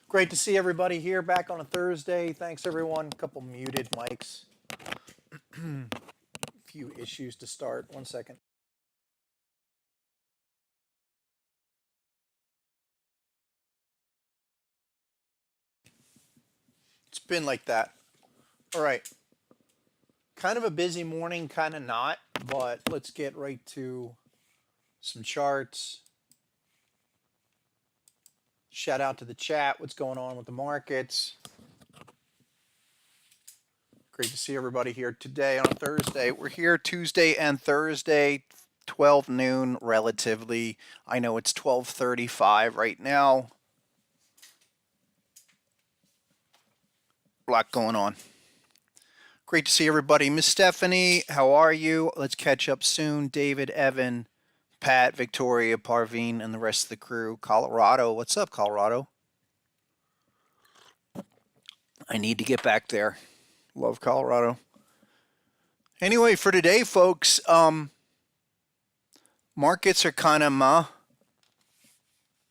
Great to see everybody here back on a Thursday. Thanks everyone. Couple muted mics. Few issues to start. 1 second. It's been like that. All right. Kind of a busy morning, kind of not, but let's get right to some charts. Shout out to the chat. What's going on with the markets? Great to see everybody here today on a Thursday. We're here Tuesday and Thursday, 12 noon relatively. I know it's 12:35 right now. A lot going on. Great to see everybody. Miss Stephanie, how are you? Let's catch up soon. David, Evan, Pat, Victoria, Parveen, and the rest of the crew. Colorado. What's up, Colorado? I need to get back there. Love Colorado. Anyway, for today, folks, markets are kind of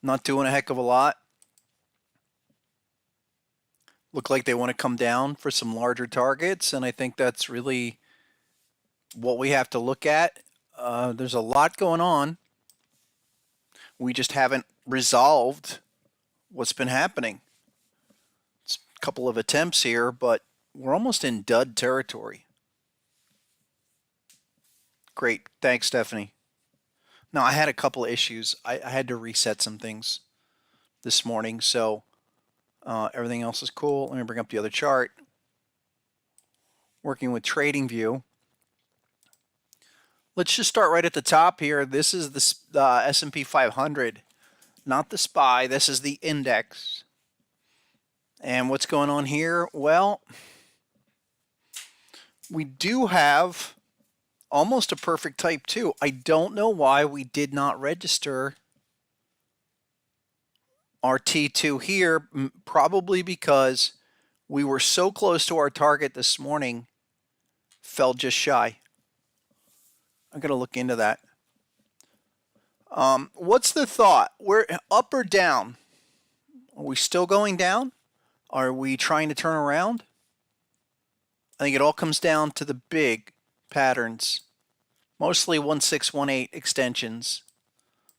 not doing a heck of a lot. Look like they want to come down for some larger targets, and I think that's really what we have to look at. There's a lot going on. We just haven't resolved what's been happening. It's a couple of attempts here, but we're almost in dud territory. Great. Thanks, Stephanie. No, I had a couple of issues. I had to reset some things this morning, so everything else is cool. Let me bring up the other chart. Working with TradingView. Let's just start right at the top here. This is the S&P 500, not the SPY. This is the index. And what's going on here? Well, we do have almost a perfect type 2. I don't know why we did not register our T2 here, probably because we were so close to our target this morning, fell just shy. I'm going to look into that. What's the thought? We're up or down? Are we still going down? Are we trying to turn around? I think it all comes down to the big patterns, mostly 1618 extensions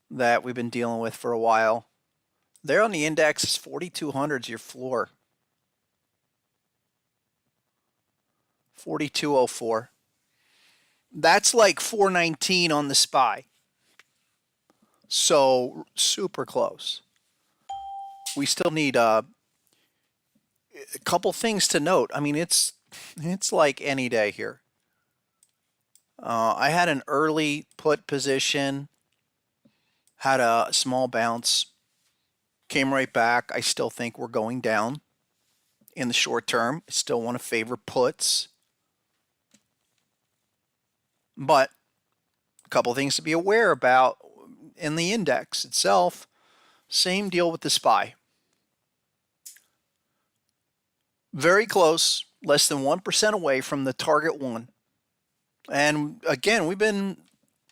that we've been dealing with for a while. There on the index is 4,200 is your floor. 4204. That's like 419 on the SPY. So super close. We still need a couple things to note. I mean, it's like any day here. I had an early put position, had a small bounce, came right back. I still think we're going down in the short term. I still want to favor puts. But a couple things to be aware about in the index itself. Same deal with the SPY. Very close, less than 1% away from the target 1. And again, we've been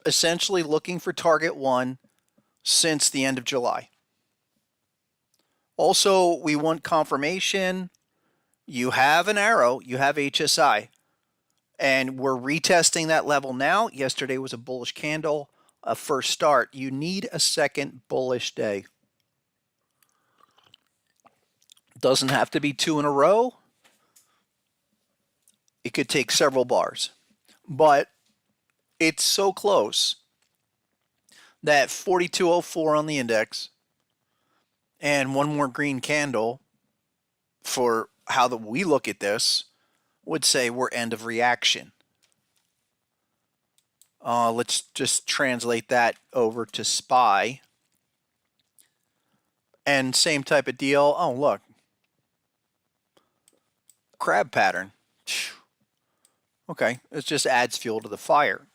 essentially looking for target 1 since the end of July. Also, we want confirmation. You have an arrow, you have HSI. And we're retesting that level now. Yesterday was a bullish candle, a first start. You need a second bullish day. Doesn't have to be 2 in a row. It could take several bars. But it's so close that 4204 on the index and one more green candle for how we look at this would say we're end of reaction. Let's just translate that over to SPY. And same type of deal. Oh, look. Crab pattern. Okay, it just adds fuel to the fire.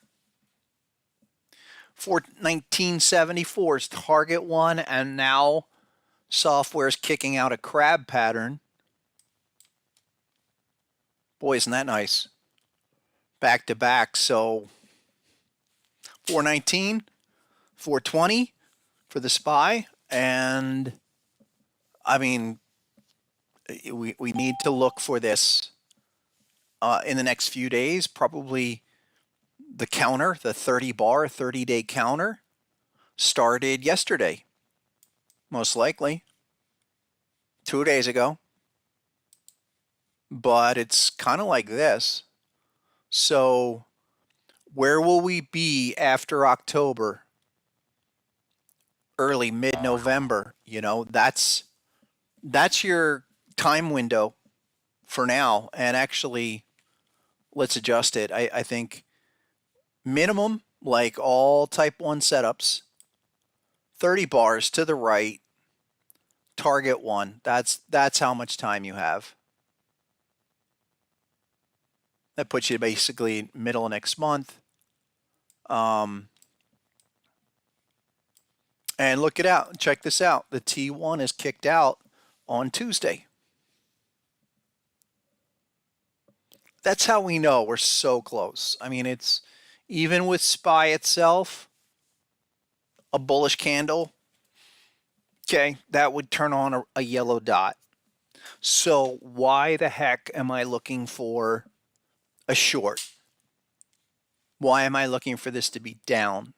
For 1974 is target 1, and now software is kicking out a crab pattern. Boy, isn't that nice? Back to back. So 419, 420 for the SPY. And I mean, We need to look for this in the next few days. Probably the counter, the 30 bar, 30-day counter, started yesterday, most likely 2 days ago. But it's kind of like this. So where will we be after October? Early mid-November. That's your time window for now. And actually, let's adjust it. I think minimum, like all type 1 setups, 30 bars to the right, target 1. That's how much time you have. That puts you basically middle of next month. And look it out. Check this out. The T1 is kicked out on Tuesday. That's how we know we're so close. I mean, it's even with SPY itself, a bullish candle, okay, that would turn on a yellow dot. So why the heck am I looking for a short? Why am I looking for this to be down?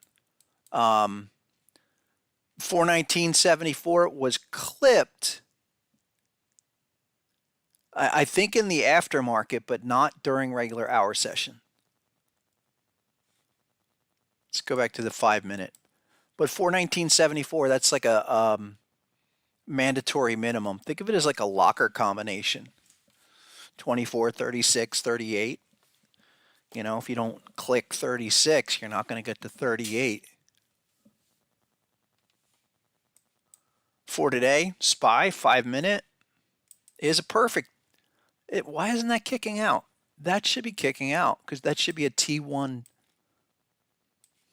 419.74 was clipped, I think, in the aftermarket, but not during regular hour session. Let's go back to the 5-minute. But 419.74, that's like a mandatory minimum. Think of it as like a locker combination. 24, 36, 38. If you don't click 36, you're not going to get to 38. For today, SPY 5-minute is a perfect. Why isn't that kicking out? That should be kicking out because that should be a T1.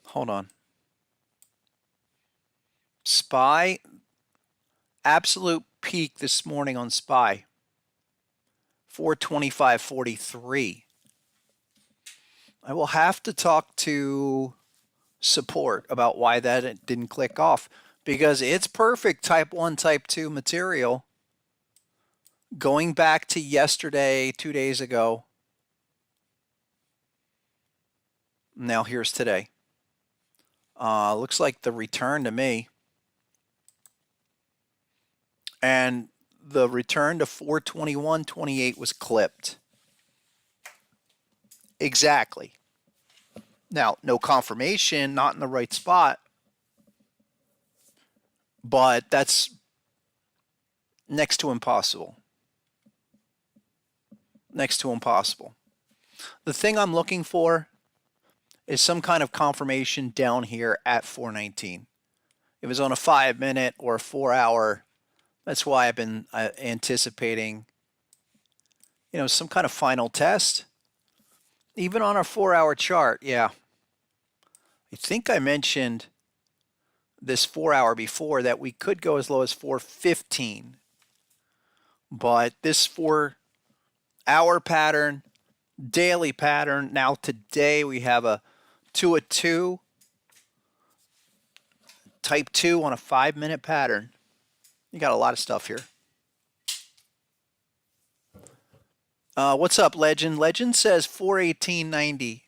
Hold on. SPY, absolute peak this morning on SPY, 425.43. I will have to talk to support about why that didn't click off, because it's perfect type 1, type 2 material. Going back to yesterday, 2 days ago. Now here's today. Looks like the return to me. And the return to 421.28 was clipped. Exactly. Now, no confirmation, not in the right spot. But that's next to impossible. Next to impossible. The thing I'm looking for is some kind of confirmation down here at 419. If it's on a 5-minute or a 4-hour, that's why I've been anticipating, some kind of final test. Even on a 4-hour chart, yeah. I think I mentioned this 4-hour before that we could go as low as 415. But this 4-hour pattern, daily pattern, now today we have a 2-2, type 2 on a 5-minute pattern. You got a lot of stuff here. What's up, Legend? Legend says 418.90.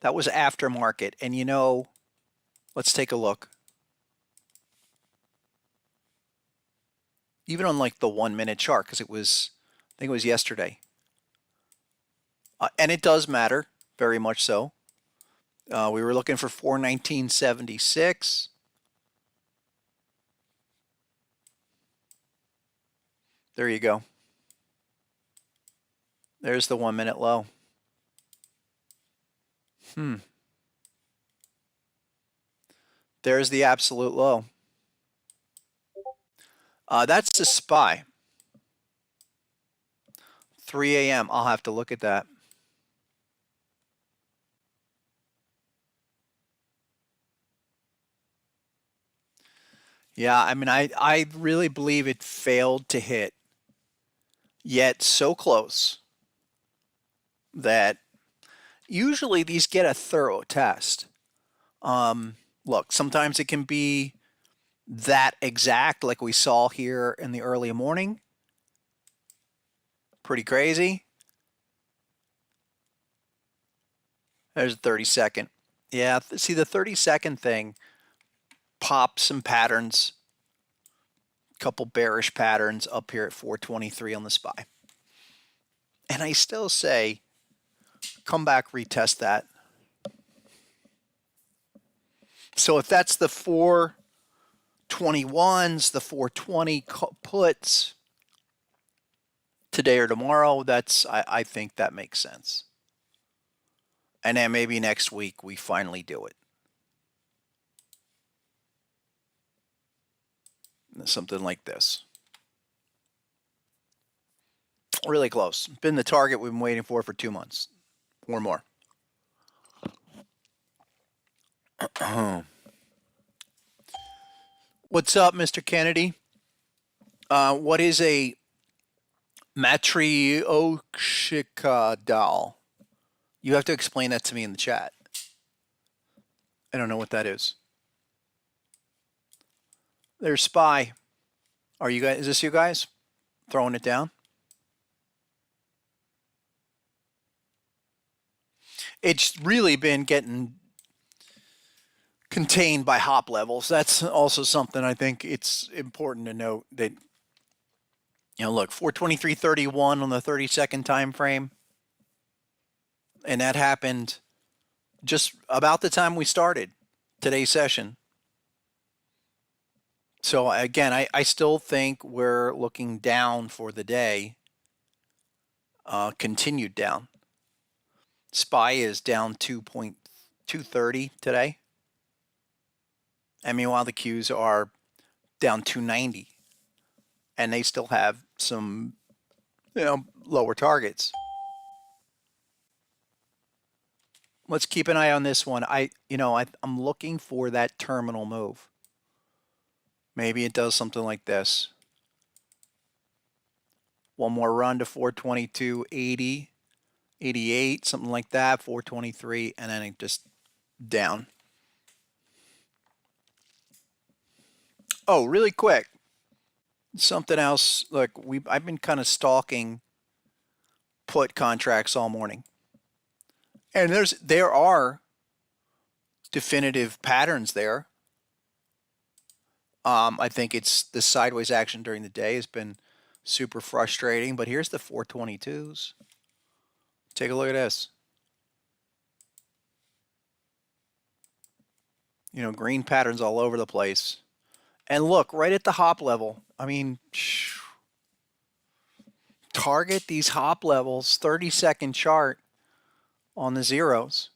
That was aftermarket. And let's take a look. Even on like the 1-minute chart, because I think it was yesterday. And it does matter, very much so. We were looking for 419.76. There you go. There's the 1-minute low. There's the absolute low. That's the SPY. 3 a.m. I'll have to look at that. Yeah, I mean, I really believe it failed to hit, yet so close that usually these get a thorough test. Look, sometimes it can be that exact, like we saw here in the early morning. Pretty crazy. There's a 30-second. Yeah, see the 30-second thing pops some patterns, couple bearish patterns up here at 423 on the SPY. And I still say, come back, retest that. So if that's the 421s, the 420 puts today or tomorrow, I think that makes sense. And then maybe next week we finally do it. Something like this. Really close. Been the target we've been waiting for 2 months or more. What's up, Mr. Kennedy? What is a matryoshka doll? You have to explain that to me in the chat. I don't know what that is. There's SPY. Are you guys? Is this you guys throwing it down? It's really been getting contained by hop levels. That's also something I think it's important to note that, look, 423.31 on the 30-second time frame. And that happened just about the time we started today's session. So again, I still think we're looking down for the day, continued down. SPY is down 2.230 today. And meanwhile, the Qs are down 290. And they still have some, lower targets. Let's keep an eye on this one. I'm looking for that terminal move. Maybe it does something like this. One more run to 422.80, 88, something like that, 423, and then it just down. Oh, really quick. Something else. Look, I've been kind of stalking put contracts all morning. And there are definitive patterns there. I think it's the sideways action during the day has been super frustrating, but here's the 422s. Take a look at this. Green patterns all over the place. And look, right at the hop level. I mean, target these hop levels, 30-second chart on the zeros.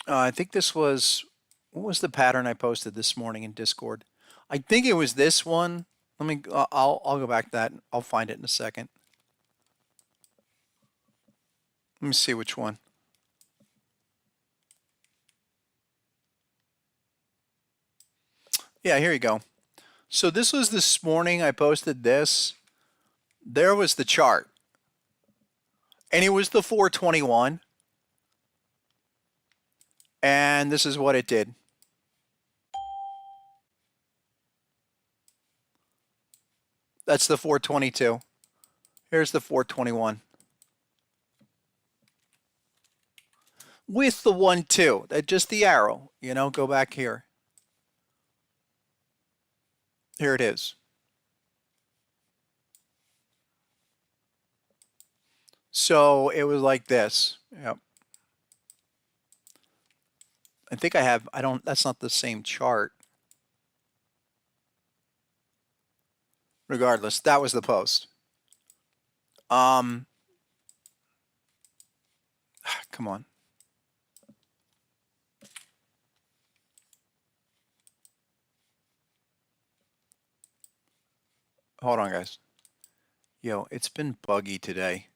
I think this was, what was the pattern I posted this morning in Discord? I think it was this one. I'll go back to that. I'll find it in a second. Let me see which one. Yeah, here you go. So this was this morning. I posted this. There was the chart. And it was the 421. And this is what it did. That's the 422. Here's the 421. With the 1-2, just the arrow, go back here. Here it is. So it was like this. Yep. I think that's not the same chart. Regardless, that was the post. Come on. Hold on, guys. It's been buggy today.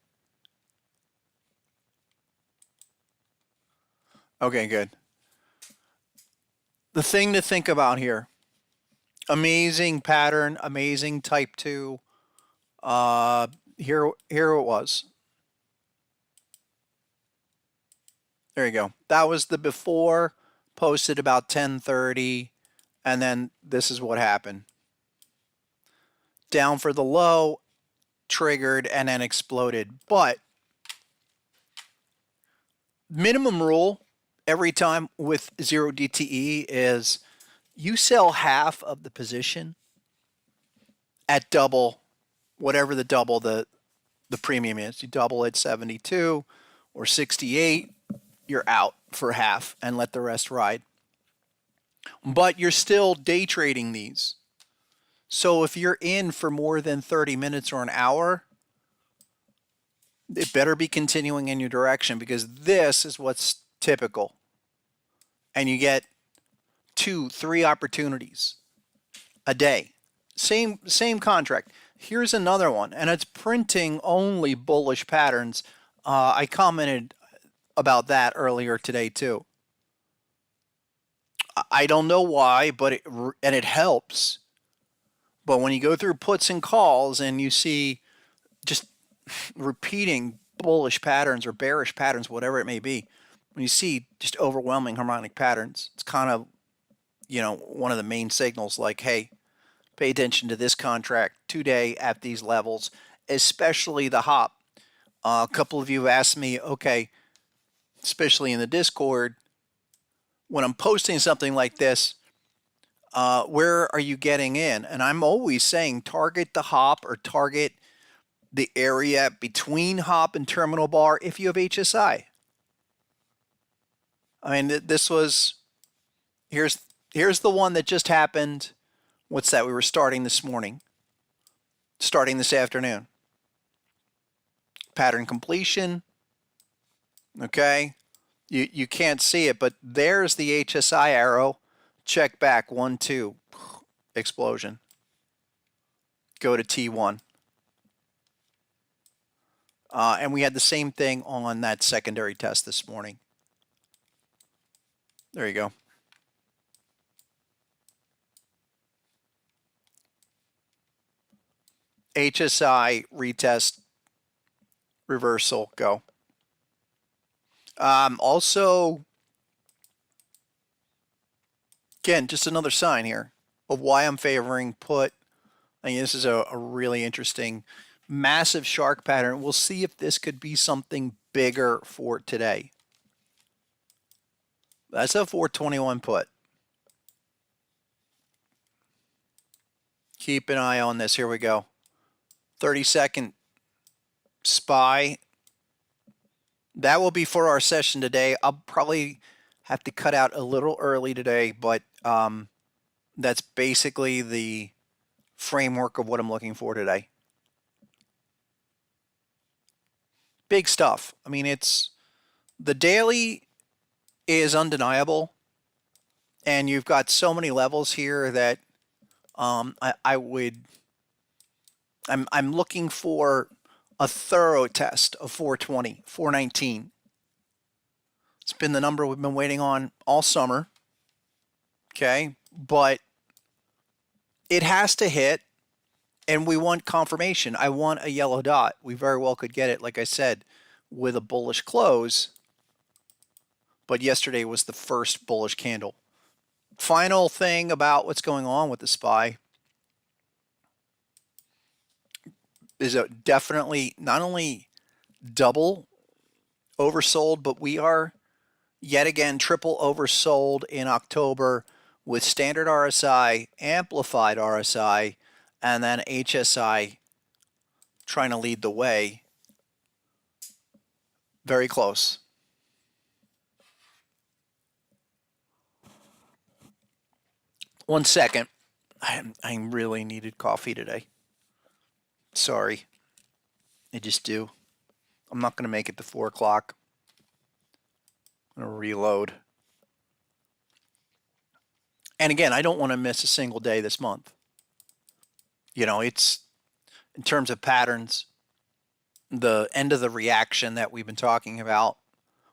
Okay, good. The thing to think about here. Amazing pattern, amazing type 2. Here it was. There you go. That was the before, posted about 10:30. And then this is what happened. Down for the low, triggered, and then exploded. But minimum rule every time with 0 DTE is you sell half of the position at double, whatever the premium is. You double at 72 or 68, you're out for half and let the rest ride. But you're still day trading these. So if you're in for more than 30 minutes or an hour, it better be continuing in your direction because this is what's typical. And you get 2-3 opportunities a day. Same contract. Here's another one, and it's printing only bullish patterns. I commented about that earlier today too. I don't know why, but it helps. But when you go through puts and calls and you see just repeating bullish patterns or bearish patterns, whatever it may be, when you see just overwhelming harmonic patterns, it's kind of, one of the main signals like, hey, pay attention to this contract today at these levels, especially the hop. A couple of you have asked me, okay, especially in the Discord, when I'm posting something like this, where are you getting in? And I'm always saying target the hop or target the area between hop and terminal bar if you have HSI. I mean, this was, here's the one that just happened. What's that? We were starting this morning, starting this afternoon. Pattern completion. Okay. You can't see it, but there's the HSI arrow. Check back, 1, 2, explosion. Go to T1. And we had the same thing on that secondary test this morning. There you go. HSI, retest, reversal, go. Also, again, just another sign here of why I'm favoring put. I mean, this is a really interesting, massive shark pattern. We'll see if this could be something bigger for today. That's a 421 put. Keep an eye on this. Here we go. 30-second SPY. That will be for our session today. I'll probably have to cut out a little early today, but that's basically the framework of what I'm looking for today. Big stuff. I mean, the daily is undeniable, and you've got so many levels here that I'm looking for a thorough test of 420, 419. It's been the number we've been waiting on all summer. Okay, but it has to hit, and we want confirmation. I want a yellow dot. We very well could get it, like I said, with a bullish close. But yesterday was the first bullish candle. Final thing about what's going on with the SPY is definitely not only double oversold, but we are yet again triple oversold in October with standard RSI, amplified RSI, and then HSI trying to lead the way. Very close. One second. I really needed coffee today. Sorry. I just do. I'm not going to make it to 4 o'clock. I'm going to reload. And again, I don't want to miss a single day this month. It's in terms of patterns, the end of the reaction that we've been talking about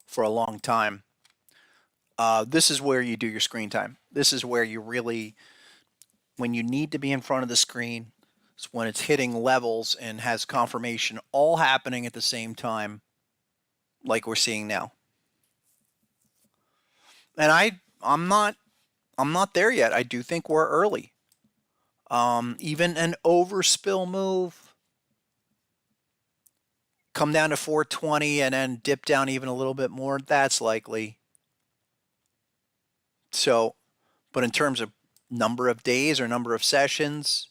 for a long time. This is where you do your screen time. This is where you really, when you need to be in front of the screen, it's when it's hitting levels and has confirmation all happening at the same time, like we're seeing now. And I'm not I'm not there yet. I do think we're early. Even an overspill move, come down to 420 and then dip down even a little bit more, that's likely. So, but in terms of number of days or number of sessions,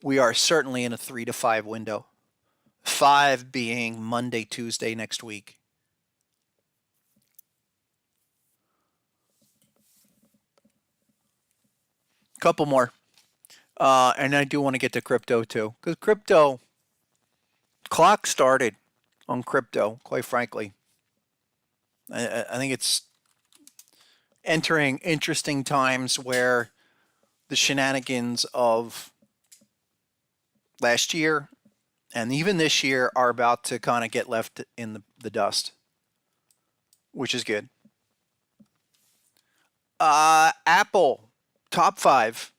we are certainly in a 3 to 5 window. 5 being Monday, Tuesday next week. Couple more. And I do want to get to crypto too, because crypto clock started on crypto. Quite frankly, I think it's entering interesting times where the shenanigans of last year and even this year are about to kind of get left in the dust, which is good. Apple, top 5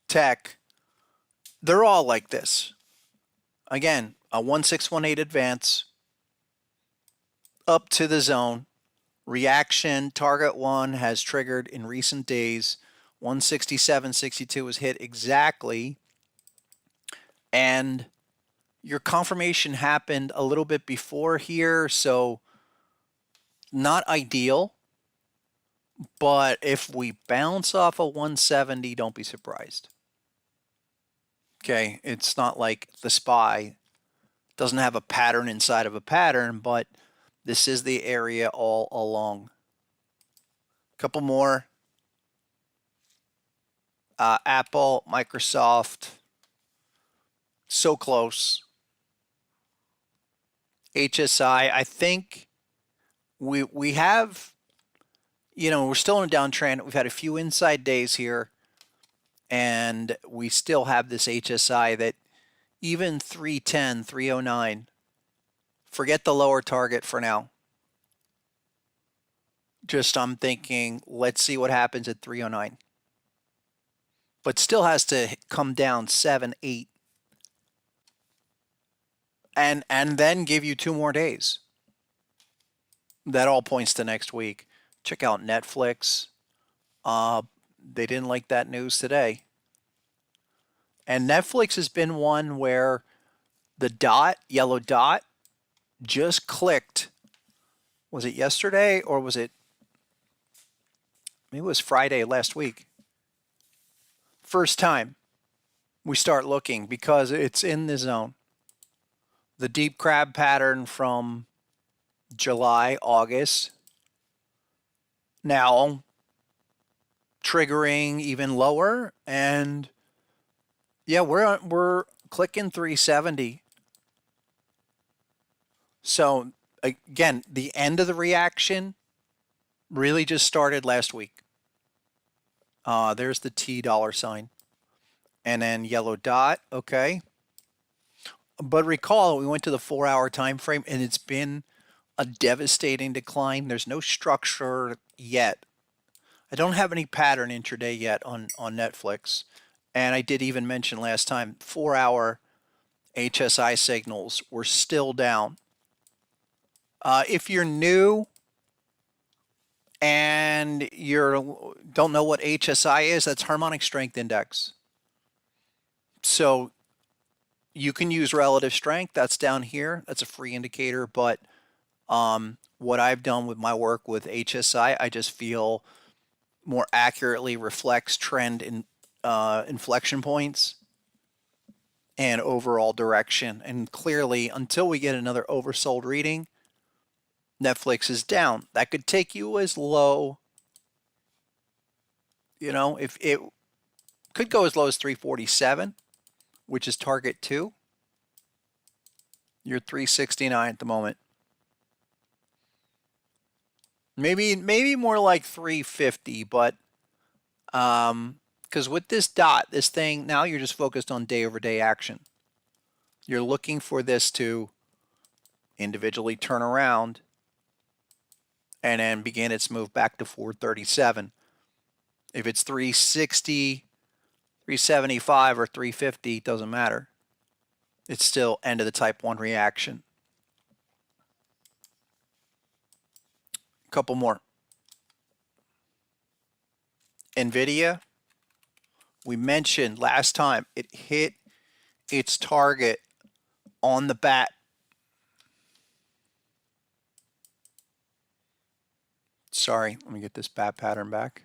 tech, they're all like this. Again, a 1618 advance up to the zone. Reaction, target 1 has triggered in recent days. 167.62 was hit exactly. And your confirmation happened a little bit before here, so not ideal. But if we bounce off a 170, don't be surprised. Okay, it's not like the SPY doesn't have a pattern inside of a pattern, but this is the area all along. Couple more. Apple, Microsoft, so close. HSI, I think we have, we're still in a downtrend. We've had a few inside days here, and we still have this HSI that even 310, 309, forget the lower target for now. Just I'm thinking, let's see what happens at 309. But still has to come down 7, 8. And then give you 2 more days. That all points to next week. Check out Netflix. They didn't like that news today. And Netflix has been one where the yellow dot, just clicked. Was it yesterday or was it? Maybe it was Friday last week. First time we start looking because it's in the zone. The deep crab pattern from July, August. Now triggering even lower, and yeah, we're clicking 370. So again, the end of the reaction really just started last week. There's the T dollar sign, and then yellow dot. Okay, but recall we went to the 4-hour time frame, and it's been a devastating decline. There's no structure yet. I don't have any pattern intraday yet on Netflix. And I did even mention last time, 4-hour HSI signals were still down. If you're new and you don't know what HSI is, that's Harmonic Strength Index. So you can use relative strength. That's down here. That's a free indicator. But what I've done with my work with HSI, I just feel more accurately reflects trend in inflection points and overall direction. And clearly, until we get another oversold reading, Netflix is down. That could take you as low, if it could go as low as 347, which is target 2. You're 369 at the moment. Maybe more like 350, but because with this dot, this thing, now you're just focused on day over day action. You're looking for this to individually turn around and then begin its move back to 437. If it's 360, 375, or 350, it doesn't matter. It's still end of the type 1 reaction. A couple more. NVIDIA, we mentioned last time it hit its target on the bat. Sorry, let me get this bat pattern back.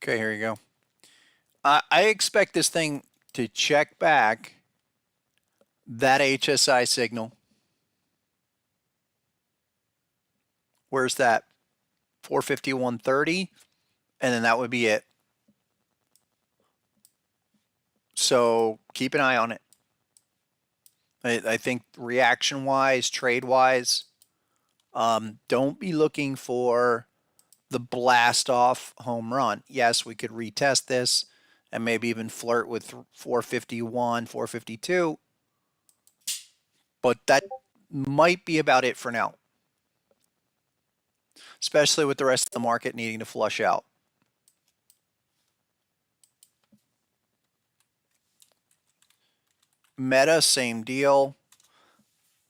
Okay, here you go. I expect this thing to check back that HSI signal. Where's that? 451.30, and then that would be it. So keep an eye on it. I think reaction-wise, trade-wise, don't be looking for the blast-off home run. Yes, we could retest this and maybe even flirt with 451, 452, but that might be about it for now, especially with the rest of the market needing to flush out. Meta, same deal.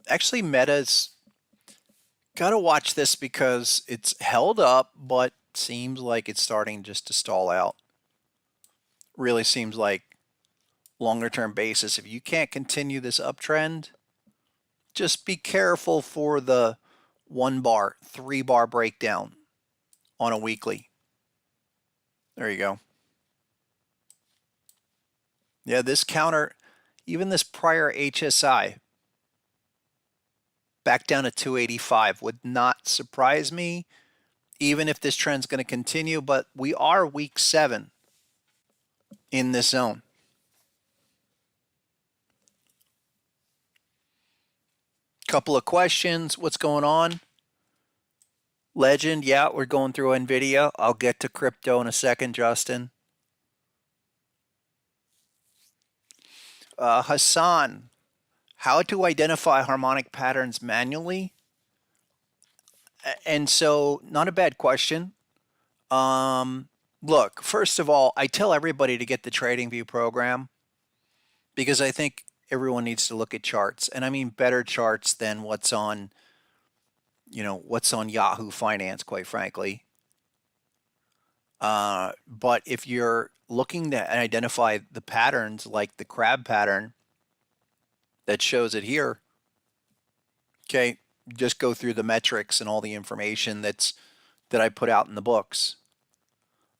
Actually, Meta's got to watch this because it's held up, but seems like it's starting just to stall out. Really seems like longer term basis, if you can't continue this uptrend, just be careful for the 1 bar, 3 bar breakdown on a weekly. There you go. Yeah, this counter, even this prior HSI, back down to 285 would not surprise me, even if this trend's going to continue, but we are week 7 in this zone. Couple of questions. What's going on? Legend, yeah, we're going through NVIDIA. I'll get to crypto in a second, Justin. Hassan, how to identify harmonic patterns manually? And so, not a bad question. Look, first of all, I tell everybody to get the TradingView program because I think everyone needs to look at charts, and I mean better charts than what's on, what's on Yahoo Finance, quite frankly. But if you're looking to identify the patterns like the crab pattern that shows it here, okay, just go through the metrics and all the information that I put out in the books.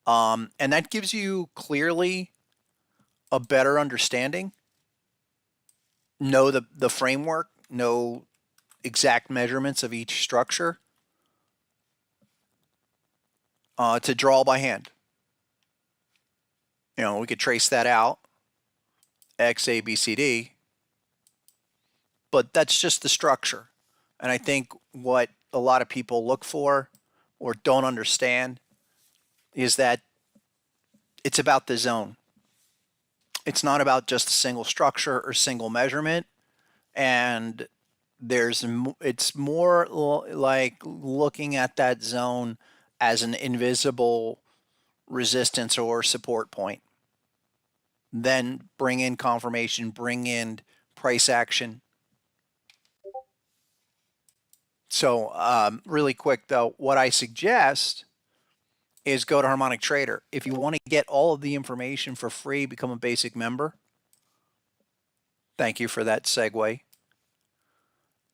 And that gives you clearly a better understanding. Know the framework, know exact measurements of each structure to draw by hand. We could trace that out, X, A, B, C, D, but that's just the structure. And I think what a lot of people look for or don't understand is that it's about the zone. It's not about just a single structure or single measurement. And it's more like looking at that zone as an invisible resistance or support point. Then bring in confirmation, bring in price action. So really quick though, what I suggest is go to Harmonic Trader. If you want to get all of the information for free, become a basic member. Thank you for that segue.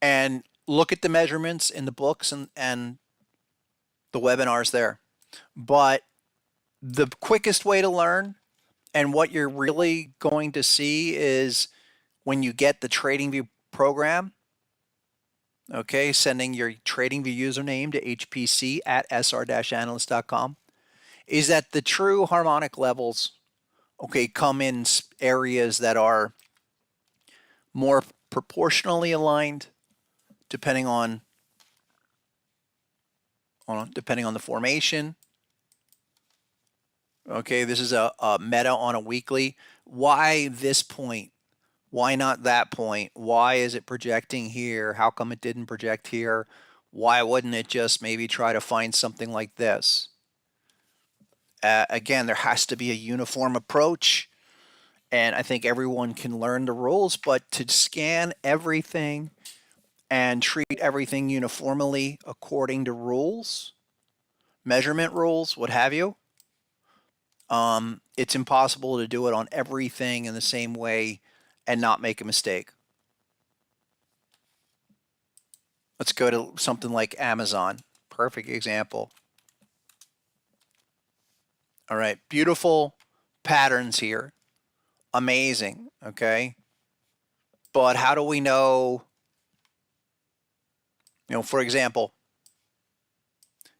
And look at the measurements in the books and the webinars there. But the quickest way to learn and what you're really going to see is when you get the TradingView program, okay, sending your TradingView username to hpc@sr-analyst.com, is that the true harmonic levels, okay, come in areas that are more proportionally aligned depending on the formation. Okay, this is a meta on a weekly. Why this point? Why not that point? Why is it projecting here? How come it didn't project here? Why wouldn't it just maybe try to find something like this? Again, there has to be a uniform approach, and I think everyone can learn the rules, but to scan everything and treat everything uniformly according to rules, measurement rules, what have you, it's impossible to do it on everything in the same way and not make a mistake. Let's go to something like Amazon. Perfect example. All right, beautiful patterns here. Amazing, okay? But how do we know, for example,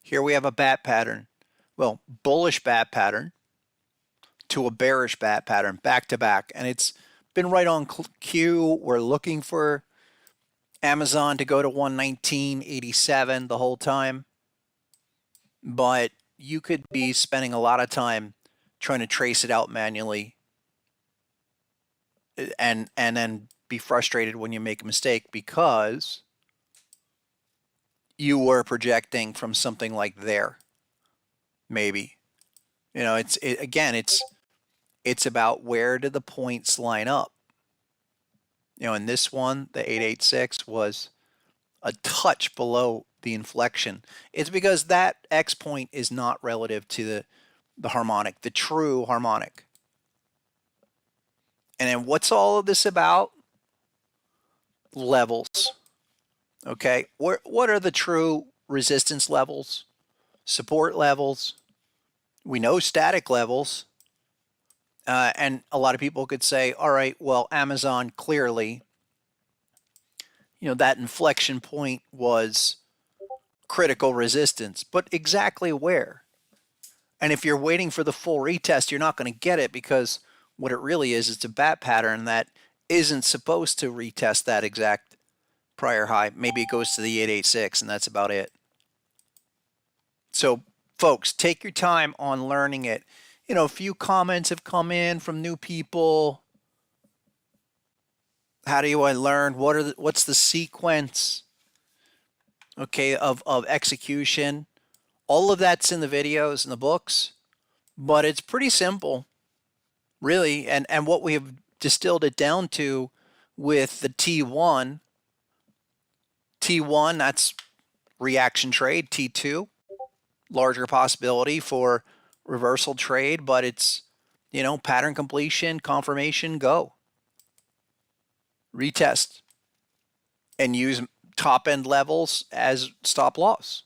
here we have a bat pattern. Well, bullish bat pattern to a bearish bat pattern back to back. And it's been right on cue. We're looking for Amazon to go to 119.87 the whole time. But you could be spending a lot of time trying to trace it out manually and then be frustrated when you make a mistake because you were projecting from something like there. Maybe. It's about where do the points line up. In this one, the 886 was a touch below the inflection. It's because that X point is not relative to the harmonic, the true harmonic. And then what's all of this about? Levels. Okay, what are the true resistance levels? Support levels. We know static levels. And a lot of people could say, all right, well, Amazon clearly, that inflection point was critical resistance, but exactly where? And if you're waiting for the full retest, you're not going to get it because what it really is, it's a bat pattern that isn't supposed to retest that exact prior high. Maybe it goes to the 886 and that's about it. So folks, take your time on learning it. A few comments have come in from new people. How do I learn? What's the sequence? Okay, of execution. All of that's in the videos and the books, but it's pretty simple, really. And what we have distilled it down to with the T1, that's reaction trade. T2, larger possibility for reversal trade, but it's, pattern completion, confirmation, go. Retest and use top end levels as stop loss.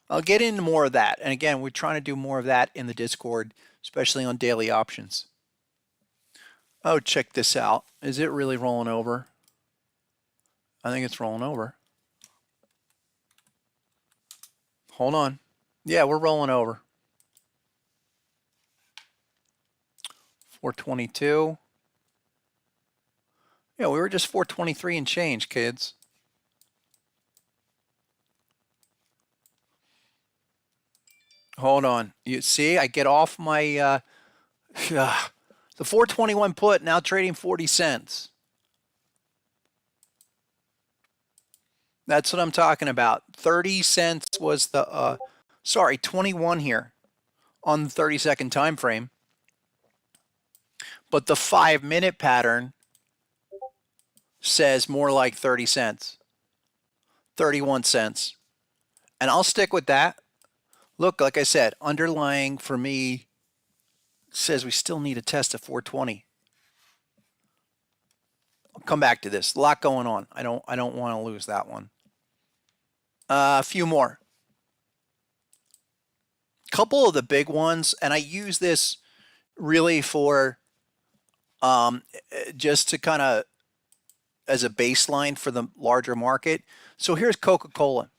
I'll get into more of that. And again, we're trying to do more of that in the Discord, especially on daily options. Oh, check this out. Is it really rolling over? I think it's rolling over. Hold on. Yeah, we're rolling over. 422. Yeah, we were just 423 and change, kids. Hold on. You see, I get off my the 421 put, now trading 40 cents. That's what I'm talking about. 30 cents was the 21 here on the 30-second time frame. But the 5-minute pattern says more like 30 cents. 31 cents. And I'll stick with that. Look, like I said, underlying for me says we still need a test of 420. I'll come back to this. A lot going on. I don't want to lose that one. A few more. Couple of the big ones, and I use this really for just to kind of as a baseline for the larger market. So here's Coca-Cola.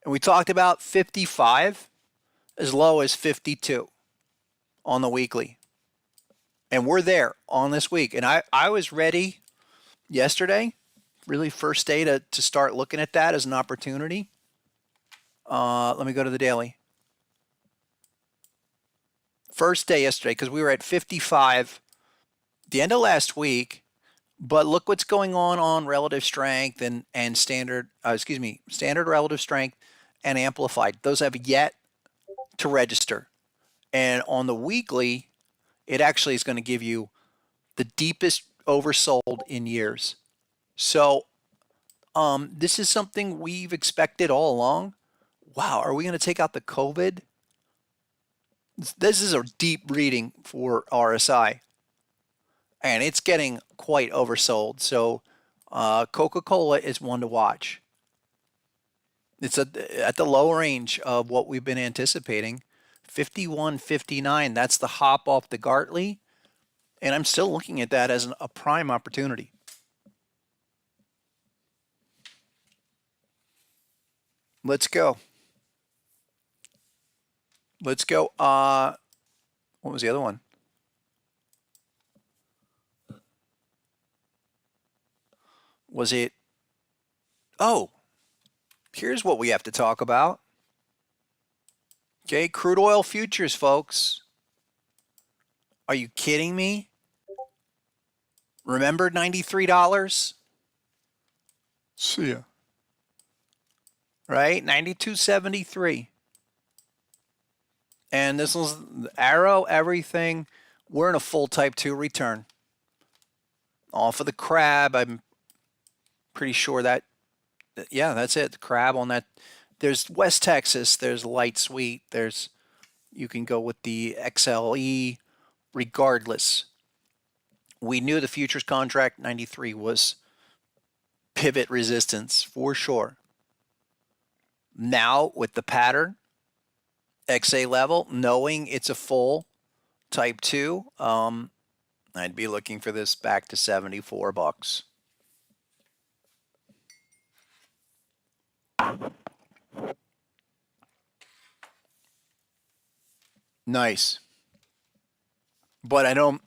And we talked about 55 as low as 52 on the weekly. And we're there on this week. And I was ready yesterday, really first day to start looking at that as an opportunity. Let me go to the daily. First day yesterday, because we were at 55 the end of last week. But look what's going on relative strength and standard, standard relative strength and amplified. Those have yet to register. And on the weekly, it actually is going to give you the deepest oversold in years. So this is something we've expected all along. Wow, are we going to take out the COVID? This is a deep reading for RSI, and it's getting quite oversold. So Coca-Cola is one to watch. It's at the low range of what we've been anticipating. 51.59, that's the hop off the Gartley. And I'm still looking at that as a prime opportunity. Let's go. Let's go. What was the other one? Was it? Oh, here's what we have to talk about. Okay, crude oil futures, folks. Are you kidding me? Remember $93? See ya. Right? 92.73. And this was arrow, everything. We're in a full type 2 return. Off of the crab, I'm pretty sure that, yeah, that's it. The crab on that. There's West Texas, there's light sweet, there's, you can go with the XLE. Regardless, we knew the futures contract 93 was pivot resistance for sure. Now with the pattern, XA level, knowing it's a full type 2, I'd be looking for this back to 74 bucks. Nice. But I don't,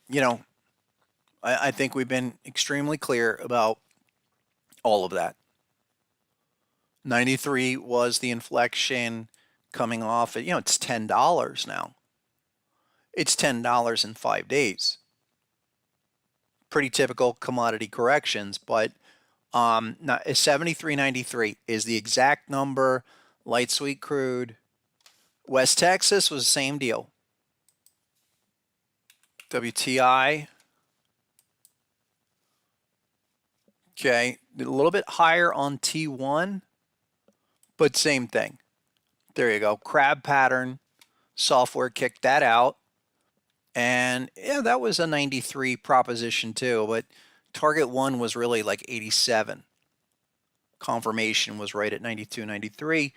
I think we've been extremely clear about all of that. 93 was the inflection coming off at, it's $10 now. It's $10 in 5 days. Pretty typical commodity corrections, but 73.93 is the exact number. Light sweet crude. West Texas was the same deal. WTI. Okay, a little bit higher on T1, but same thing. There you go. Crab pattern. Software kicked that out. And yeah, that was a 93 proposition too, but target 1 was really like 87. Confirmation was right at 92, 93.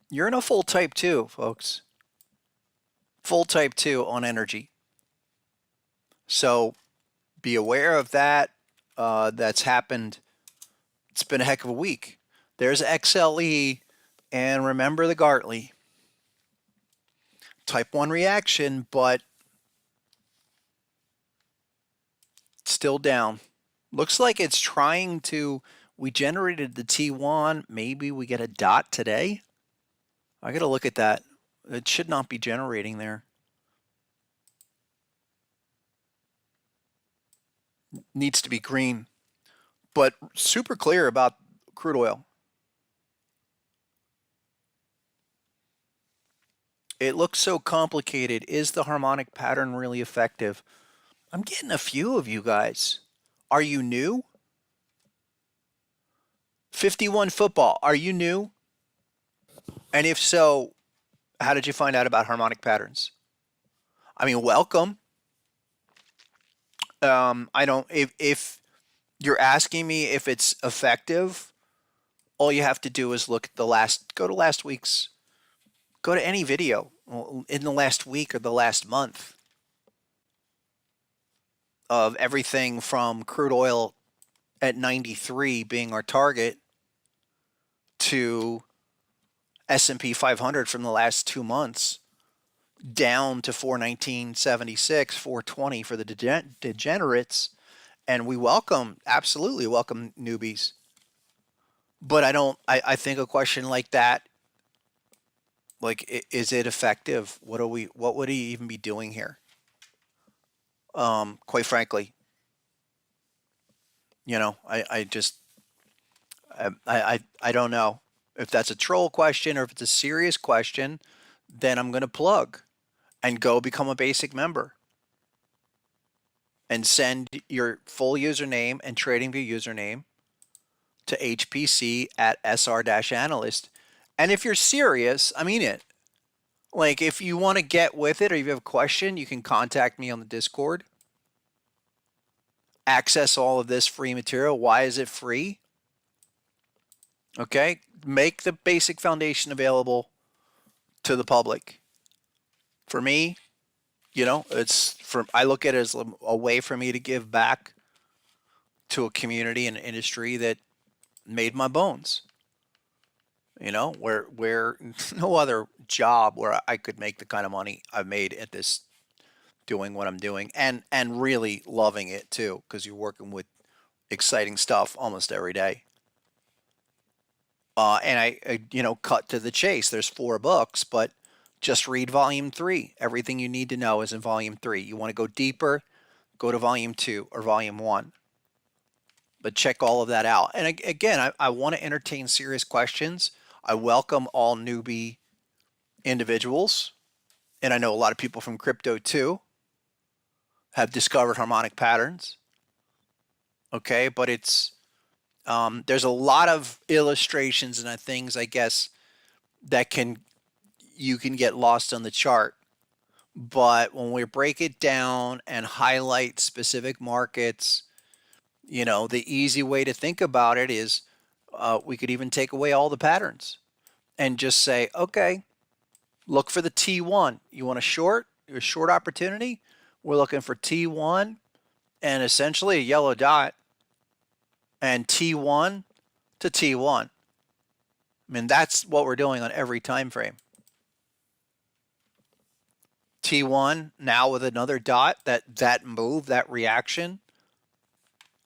You're in a full type 2, folks. Full type 2 on energy. So be aware of that. That's happened. It's been a heck of a week. There's XLE, and remember the Gartley. Type 1 reaction, but still down. Looks like it's trying to, we generated the T1. Maybe we get a dot today. I got to look at that. It should not be generating there. Needs to be green, but super clear about crude oil. It looks so complicated. Is the harmonic pattern really effective? I'm getting a few of you guys. Are you new? 51 football, are you new? And if so, how did you find out about harmonic patterns? I mean, welcome. I don't, if you're asking me if it's effective, all you have to do is look at go to last week's, go to any video in the last week or the last month of everything from crude oil at 93 being our target to S&P 500 from the last 2 months down to 419.76, 420 for the degenerates. And we absolutely welcome newbies. But I think a question like that, like, is it effective? What would he even be doing here? Quite frankly, I don't know if that's a troll question or if it's a serious question. Then I'm going to plug and go become a basic member and send your full username and TradingView username to HPC at SR-analyst. And if you're serious, I mean it. Like, if you want to get with it or if you have a question, you can contact me on the Discord. Access all of this free material. Why is it free? Okay, make the basic foundation available to the public. For me, I look at it as a way for me to give back to a community and industry that made my bones. Where no other job where I could make the kind of money I've made at this, doing what I'm doing, and really loving it too, because you're working with exciting stuff almost every day. And I cut to the chase. There's 4 books, but just read volume 3. Everything you need to know is in volume 3. You want to go deeper, go to volume 2 or volume 1. But check all of that out. And again, I want to entertain serious questions. I welcome all newbie individuals. And I know a lot of people from crypto too have discovered harmonic patterns. Okay, but there's a lot of illustrations and things, I guess, that you can get lost on the chart. But when we break it down and highlight specific markets, the easy way to think about it is we could even take away all the patterns and just say, okay, look for the T1. You want a short opportunity? We're looking for T1 and essentially a yellow dot and T1 to T1. I mean, that's what we're doing on every time frame. T1 now with another dot, that move, that reaction,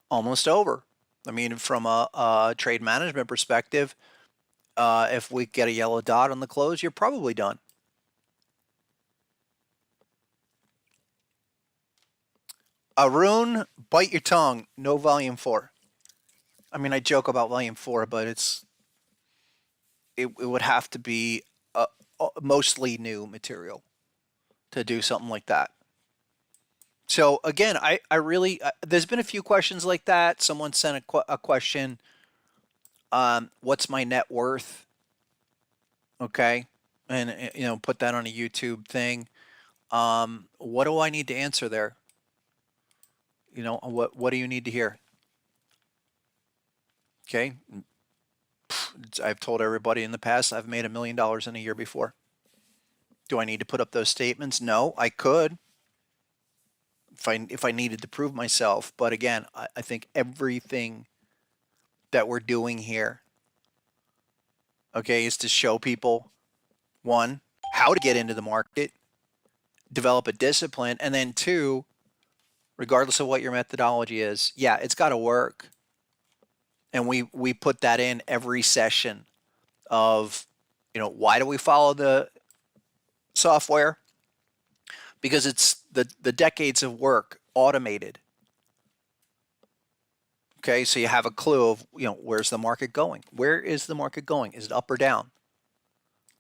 almost over. I mean, from a trade management perspective, if we get a yellow dot on the close, you're probably done. Arun, bite your tongue. No volume 4. I mean, I joke about volume 4, but it would have to be mostly new material to do something like that. So again, I really there's been a few questions like that. Someone sent a question. What's my net worth? Okay, and put that on a YouTube thing. What do I need to answer there? What do you need to hear? Okay, I've told everybody in the past I've made $1 million in a year before. Do I need to put up those statements? No, I could if I needed to prove myself. But again, I think everything that we're doing here, okay, is to show people, one, how to get into the market, develop a discipline, and then 2, regardless of what your methodology is, yeah, it's got to work. And we put that in every session of, why do we follow the software? Because it's the decades of work automated. Okay, so you have a clue of, where's the market going? Where is the market going? Is it up or down?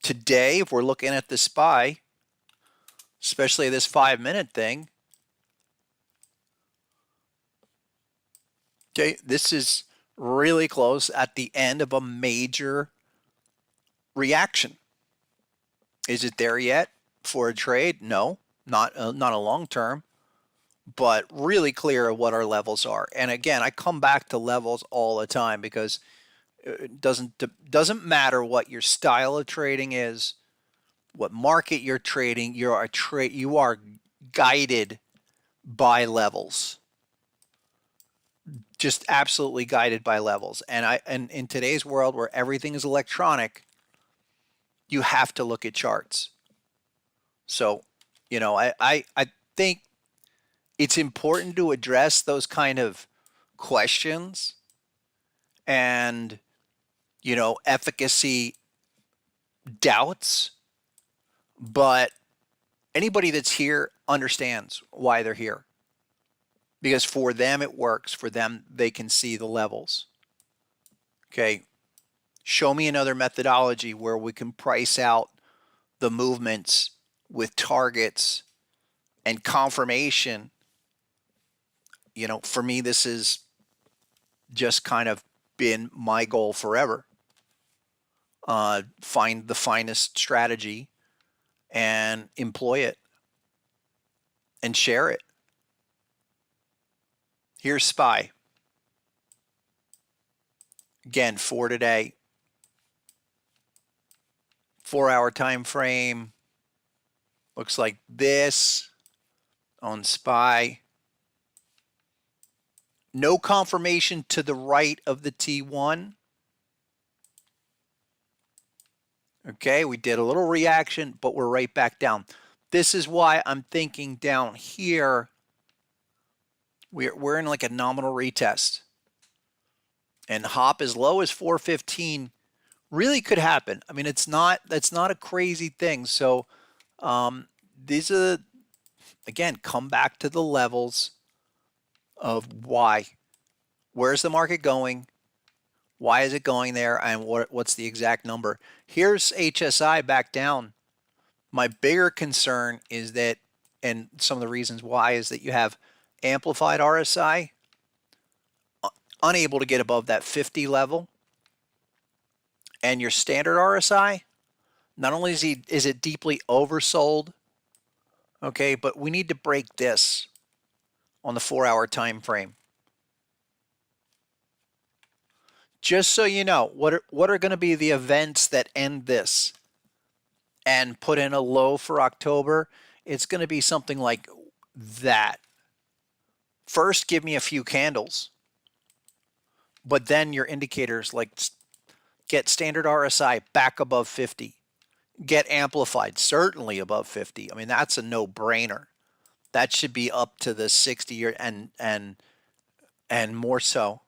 Today, if we're looking at the SPY, especially this 5-minute thing, okay, this is really close at the end of a major reaction. Is it there yet for a trade? No, not a long term, but really clear of what our levels are. And again, I come back to levels all the time because it doesn't matter what your style of trading is, what market you're trading. You are guided by levels. Just absolutely guided by levels. And in today's world where everything is electronic, you have to look at charts. So, I think it's important to address those kind of questions and, efficacy doubts. But anybody that's here understands why they're here. Because for them, it works. For them, they can see the levels. Okay. Show me another methodology where we can price out the movements with targets and confirmation. For me, this is just kind of been my goal forever. Find the finest strategy and employ it and share it. Here's SPY. Again, for today. 4-hour time frame. Looks like this on SPY. No confirmation to the right of the T1. Okay, we did a little reaction, but we're right back down. This is why I'm thinking down here, we're in like a nominal retest. And hop as low as 415 really could happen. I mean, that's not a crazy thing. So these are, again, come back to the levels of why. Where's the market going? Why is it going there? And what's the exact number? Here's HSI back down. My bigger concern is that, and some of the reasons why, is that you have amplified RSI unable to get above that 50 level. And your standard RSI, not only is it deeply oversold, okay, but we need to break this on the 4-hour time frame. Just so you know, what are going to be the events that end this and put in a low for October? It's going to be something like that. First, give me a few candles, but then your indicators like get standard RSI back above 50, get amplified certainly above 50. I mean, that's a no-brainer. That should be up to the 60 or and more so.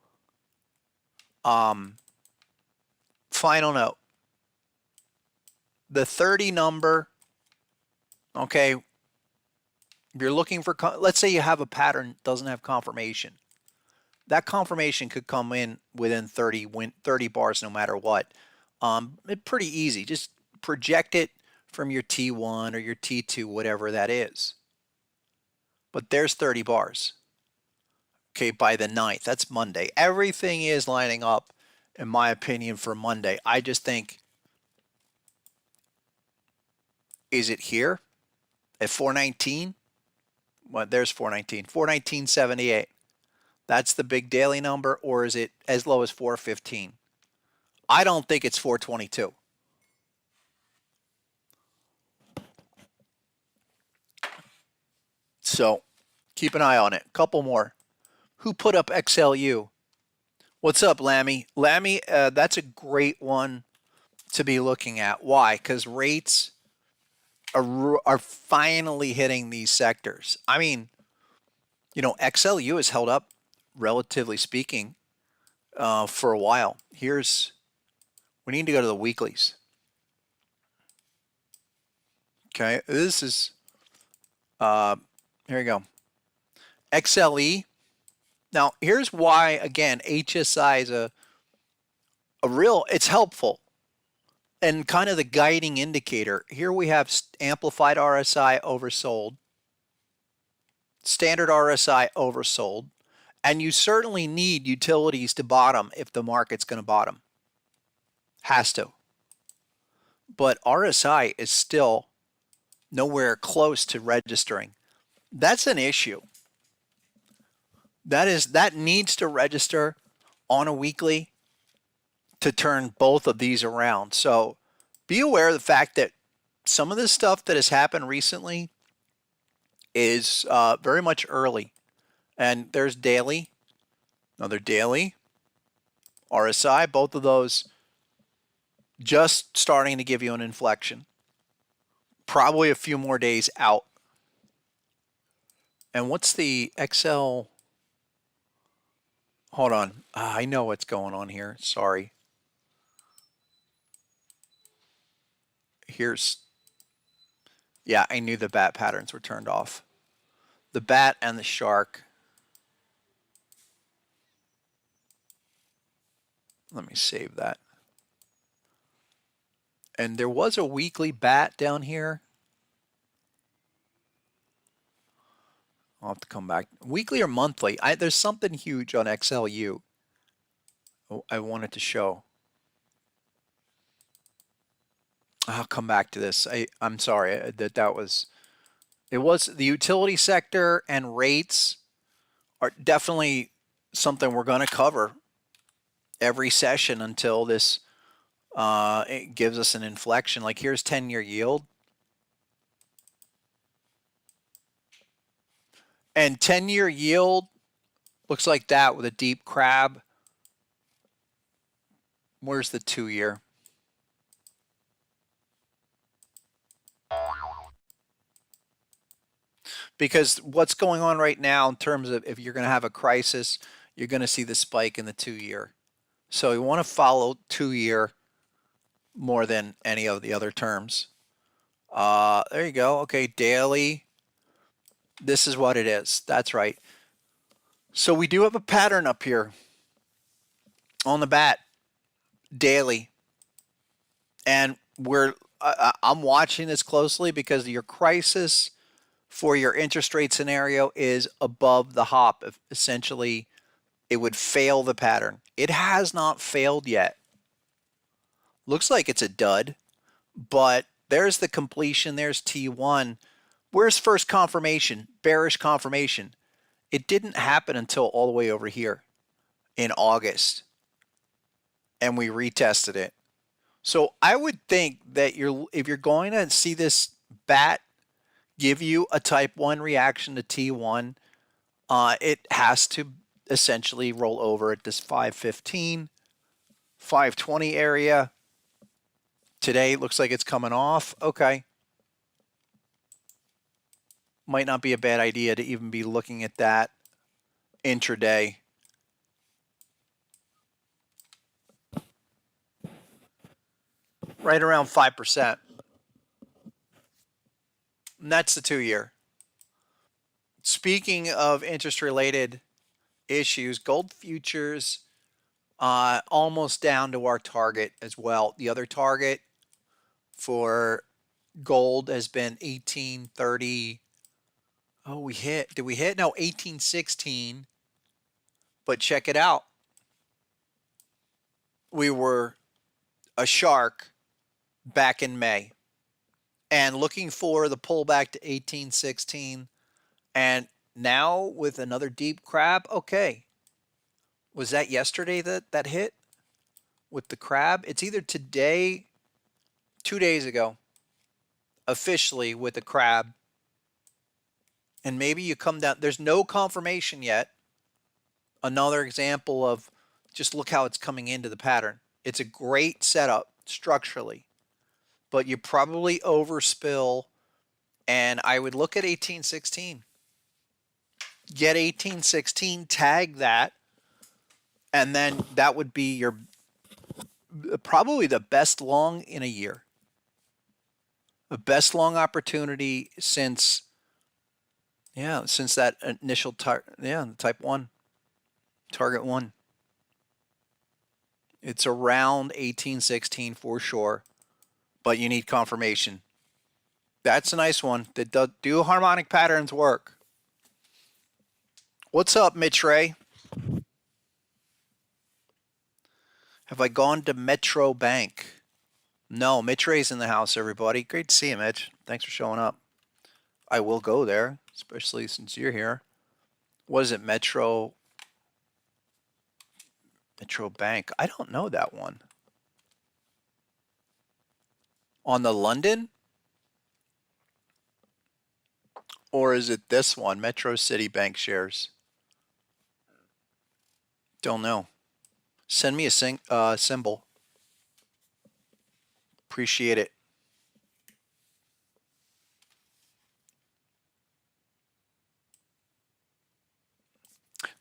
Final note. The 30 number, okay, if you're looking for, let's say you have a pattern doesn't have confirmation. That confirmation could come in within 30 bars no matter what. It's pretty easy. Just project it from your T1 or your T2, whatever that is. But there's 30 bars. Okay, by the 9th. That's Monday. Everything is lining up, in my opinion, for Monday. I just think, is it here at 419? Well, there's 419. 419.78. That's the big daily number, or is it as low as 415? I don't think it's 422. So keep an eye on it. Couple more. Who put up XLU? What's up, Lammy? Lammy, that's a great one to be looking at. Why? Because rates are finally hitting these sectors. I mean, you know, XLU has held up, relatively speaking, for a while. We need to go to the weeklies. Okay, this is, here we go. XLE. Now, here's why, again, HSI is a real, it's helpful and kind of the guiding indicator. Here we have amplified RSI oversold, standard RSI oversold, and you certainly need utilities to bottom if the market's going to bottom. Has to. But RSI is still nowhere close to registering. That's an issue. That needs to register on a weekly to turn both of these around. So be aware of the fact that some of this stuff that has happened recently is very much early. And there's daily, another daily, RSI, both of those just starting to give you an inflection. Probably a few more days out. And what's the XL? Hold on. I know what's going on here. Sorry. Yeah, I knew the bat patterns were turned off. The bat and the shark. Let me save that. And there was a weekly bat down here. I'll have to come back. Weekly or monthly? There's something huge on XLU. I wanted to show. I'll come back to this. I'm sorry that was it was the utility sector and rates are definitely something we're going to cover every session until this it gives us an inflection. Like here's 10-year yield. And 10-year yield looks like that with a deep crab. Where's the 2-year? Because what's going on right now in terms of if you're going to have a crisis, you're going to see the spike in the 2-year. So you want to follow 2-year more than any of the other terms. There you go. Okay, daily. This is what it is. That's right. So we do have a pattern up here on the bat daily, and I'm watching this closely because your crisis for your interest rate scenario is above the hop. Essentially, it would fail the pattern. It has not failed yet. Looks like it's a dud, but there's the completion. There's T1. Where's first confirmation? Bearish confirmation. It didn't happen until all the way over here in August, and we retested it. So I would think that if you're going to see this bat give you a type 1 reaction to T1, it has to essentially roll over at this 515, 520 area. Today it looks like it's coming off. Okay. Might not be a bad idea to even be looking at that intraday. Right around 5%. And that's the 2-year. Speaking of interest related issues, gold futures almost down to our target as well. The other target for gold has been 1830. Oh, we hit. Did we hit? No, 1816. But check it out. We were a shark back in May and looking for the pullback to 1816. And now with another deep crab, okay. Was that yesterday that hit with the crab? It's either today, 2 days ago, officially with the crab. And maybe you come down. There's no confirmation yet. Another example of just look how it's coming into the pattern. It's a great setup structurally, but you probably overspill. And I would look at 1816. Get 1816, tag that, and then that would be your probably the best long in a year. The best long opportunity since that initial type 1 target 1. It's around 1816 for sure, but you need confirmation. That's a nice one. Do harmonic patterns work? What's up, Mitch Ray? Have I gone to Metro Bank? No, Mitch Ray's in the house, everybody. Great to see you, Mitch. Thanks for showing up. I will go there, especially since you're here. What is it, Metro Bank? I don't know that one. On the London? Or is it this one, Metro City Bank shares? Don't know. Send me a symbol. Appreciate it.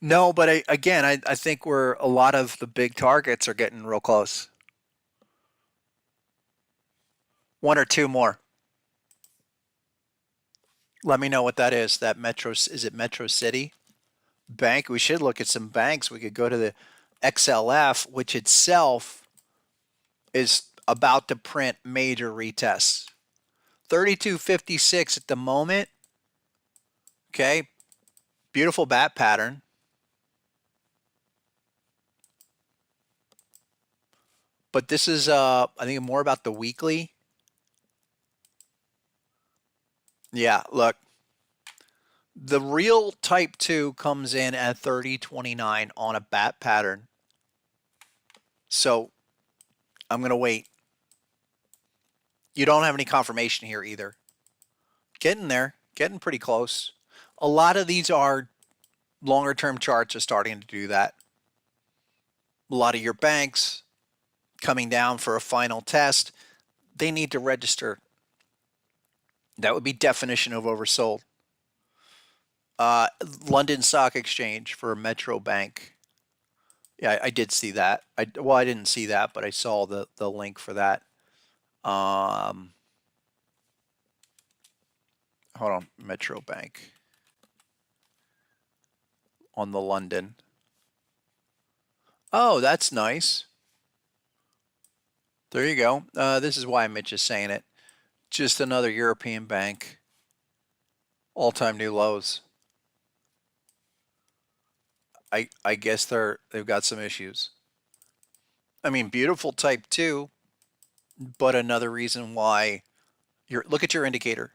No, but I think a lot of the big targets are getting real close. One or two more. Let me know what that is. Is it Metro City Bank? We should look at some banks. We could go to the XLF, which itself is about to print major retests. 3256 at the moment. Okay. Beautiful bat pattern. But this is, I think, more about the weekly. Yeah, look, the real type 2 comes in at 30.29 on a bat pattern. So I'm going to wait. You don't have any confirmation here either. Getting there, getting pretty close. A lot of these are longer term charts are starting to do that. A lot of your banks coming down for a final test, they need to register. That would be definition of oversold. London Stock Exchange for Metro Bank. Yeah, I did see that. I didn't see that, but I saw the link for that. Hold on, Metro Bank on the London. Oh, that's nice. There you go. This is why Mitch is saying it. Just another European bank. All-time new lows. I guess they've got some issues. I mean, beautiful type 2, but another reason why look at your indicator.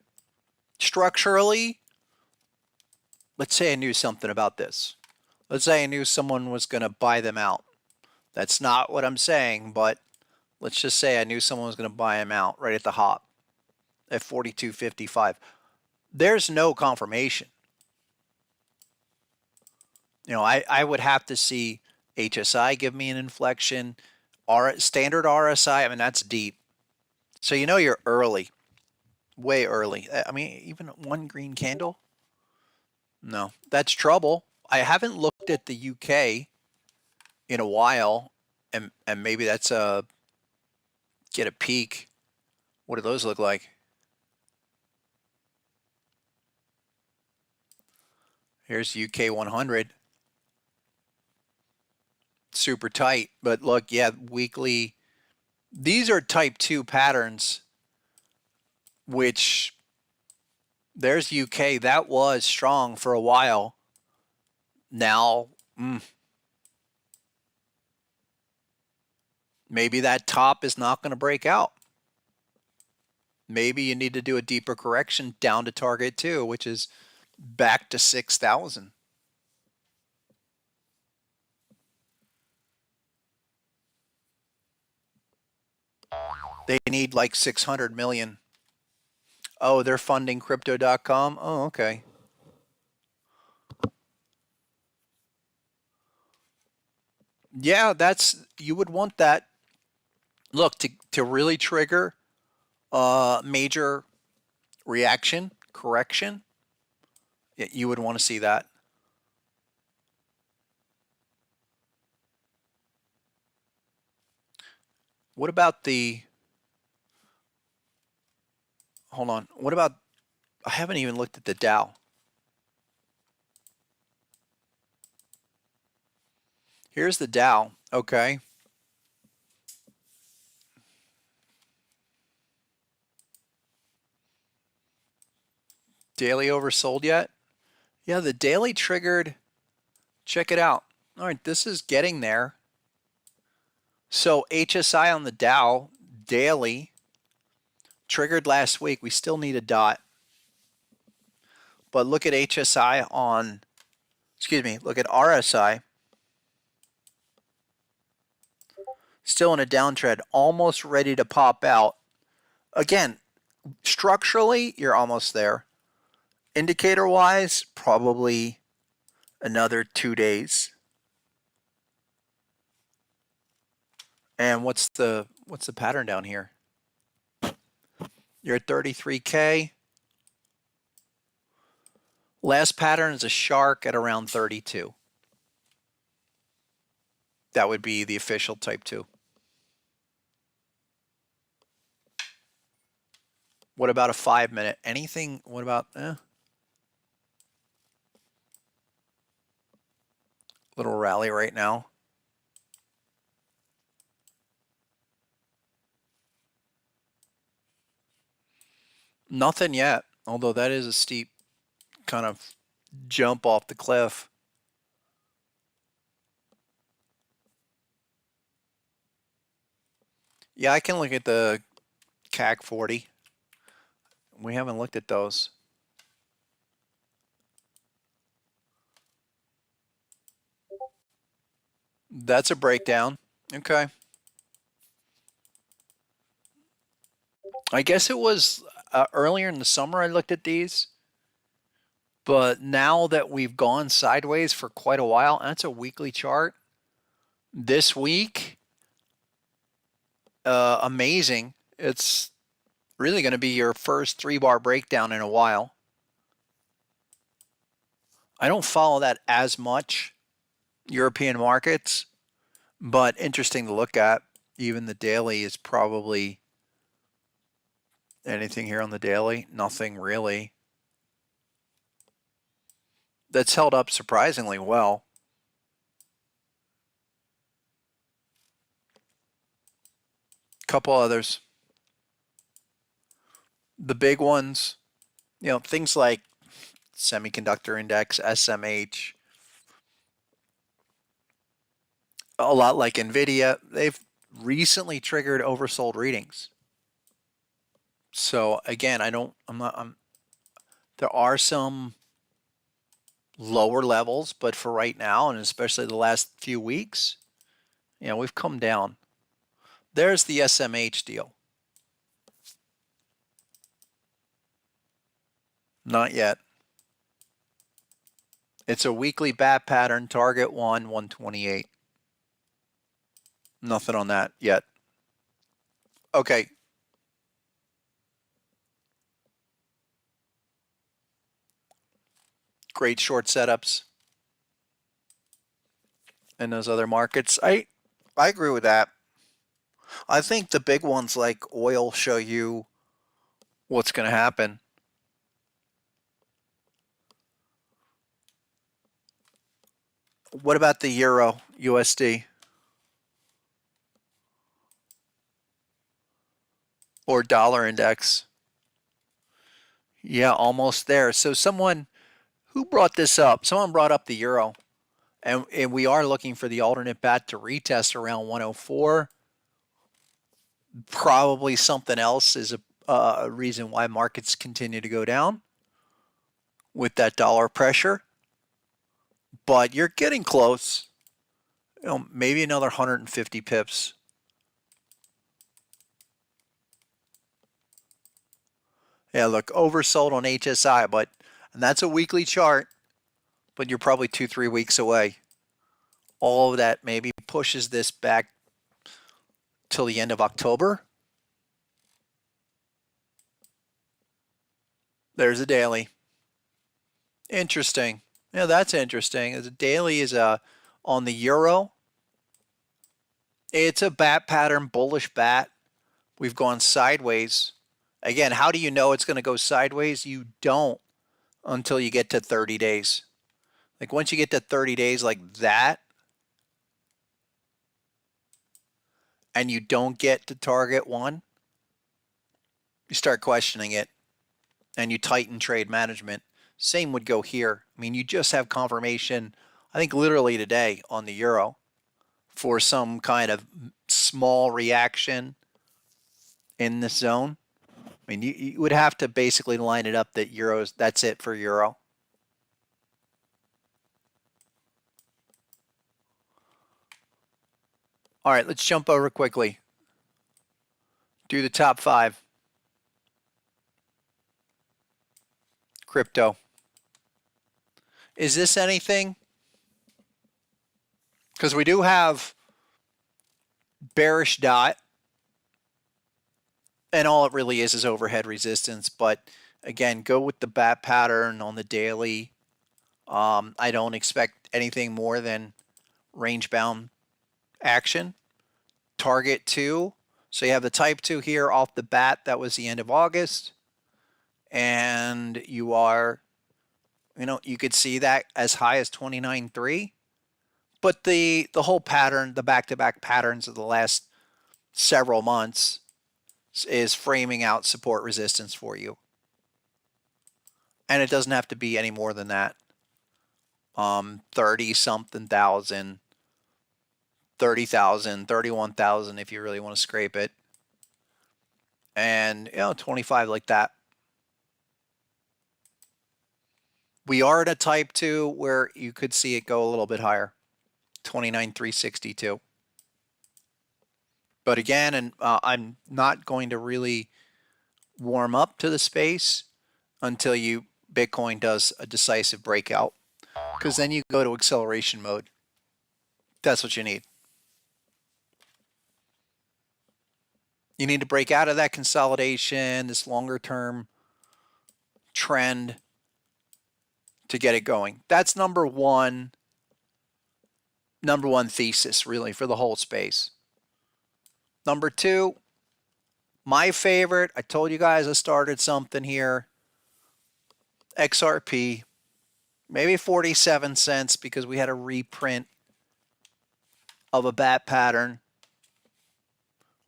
Structurally, let's say I knew something about this. Let's say I knew someone was going to buy them out. That's not what I'm saying, but let's just say I knew someone was going to buy them out right at the hop at 42.55. There's no confirmation. You know, I would have to see HSI give me an inflection. Standard RSI, I mean, that's deep. So you know you're early, way early. I mean, even one green candle? No, that's trouble. I haven't looked at the UK in a while, and maybe that's get a peek. What do those look like? Here's UK 100. Super tight, but look, yeah, weekly. These are type 2 patterns, which there's UK. That was strong for a while. Now, maybe that top is not going to break out. Maybe you need to do a deeper correction down to target 2, which is back to 6,000. They need like 600 million. Oh, they're funding crypto.com. Oh, okay. Yeah, you would want that. Look, to really trigger major reaction, correction, you would want to see that. What about hold on. What about, I haven't even looked at the Dow. Here's the Dow. Okay. Daily oversold yet? Yeah, the daily triggered. Check it out. All right, this is getting there. So HSI on the Dow daily triggered last week. We still need a dot. But look at HSI on, look at RSI. Still in a downtrend, almost ready to pop out. Again, structurally, you're almost there. Indicator-wise, probably another 2 days. And what's the pattern down here? You're at 33K. Last pattern is a shark at around 32. That would be the official type 2. What about a 5-minute? Anything? What about little rally right now? Nothing yet, although that is a steep kind of jump off the cliff. Yeah, I can look at the CAC 40. We haven't looked at those. That's a breakdown. Okay. I guess it was earlier in the summer I looked at these, but now that we've gone sideways for quite a while, that's a weekly chart. This week, amazing. It's really going to be your first 3 bar breakdown in a while. I don't follow that as much, European markets, but interesting to look at. Even the daily is probably anything here on the daily? Nothing really. That's held up surprisingly well. Couple others. The big ones, things like semiconductor index, SMH, a lot like Nvidia, they've recently triggered oversold readings. So again, there are some lower levels, but for right now, and especially the last few weeks, we've come down. There's the SMH deal. Not yet. It's a weekly bat pattern, target 128. Nothing on that yet. Okay. Great short setups in those other markets. I agree with that. I think the big ones like oil show you what's going to happen. What about the euro USD or dollar index? Yeah, almost there. So who brought this up? Someone brought up the euro, and we are looking for the alternate bat to retest around 104. Probably something else is a reason why markets continue to go down with that dollar pressure. But you're getting close. Maybe another 150 pips. Yeah, look, oversold on HSI, and that's a weekly chart, but you're probably 2-3 weeks away. All of that maybe pushes this back till the end of October. There's a daily. Interesting. Yeah, that's interesting. The daily is on the euro. It's a bat pattern, bullish bat. We've gone sideways. Again, how do you know it's going to go sideways? You don't until you get to 30 days. Like once you get to 30 days like that, and you don't get to target 1, you start questioning it and you tighten trade management. Same would go here. I mean, you just have confirmation, I think literally today on the euro for some kind of small reaction in this zone. I mean, you would have to basically line it up that that's it for euro. All right, let's jump over quickly. Do the top 5. Crypto. Is this anything? Because we do have bearish dot, and all it really is overhead resistance. But again, go with the bat pattern on the daily. I don't expect anything more than range bound action. Target 2. So you have the type 2 here off the bat. That was the end of August. And you could see that as high as 29.3. But the whole pattern, the back-to-back patterns of the last several months is framing out support resistance for you. And it doesn't have to be any more than that. 30 something thousand, 30,000, 31,000 if you really want to scrape it. and 25 like that. We are at a type 2 where you could see it go a little bit higher. 29,362. But again, and I'm not going to really warm up to the space until Bitcoin does a decisive breakout, because then you go to acceleration mode. That's what you need. You need to break out of that consolidation, this longer term trend, to get it going. That's number one thesis, really, for the whole space. Number two, my favorite, I told you guys I started something here. XRP, maybe 47 cents because we had a reprint of a bat pattern.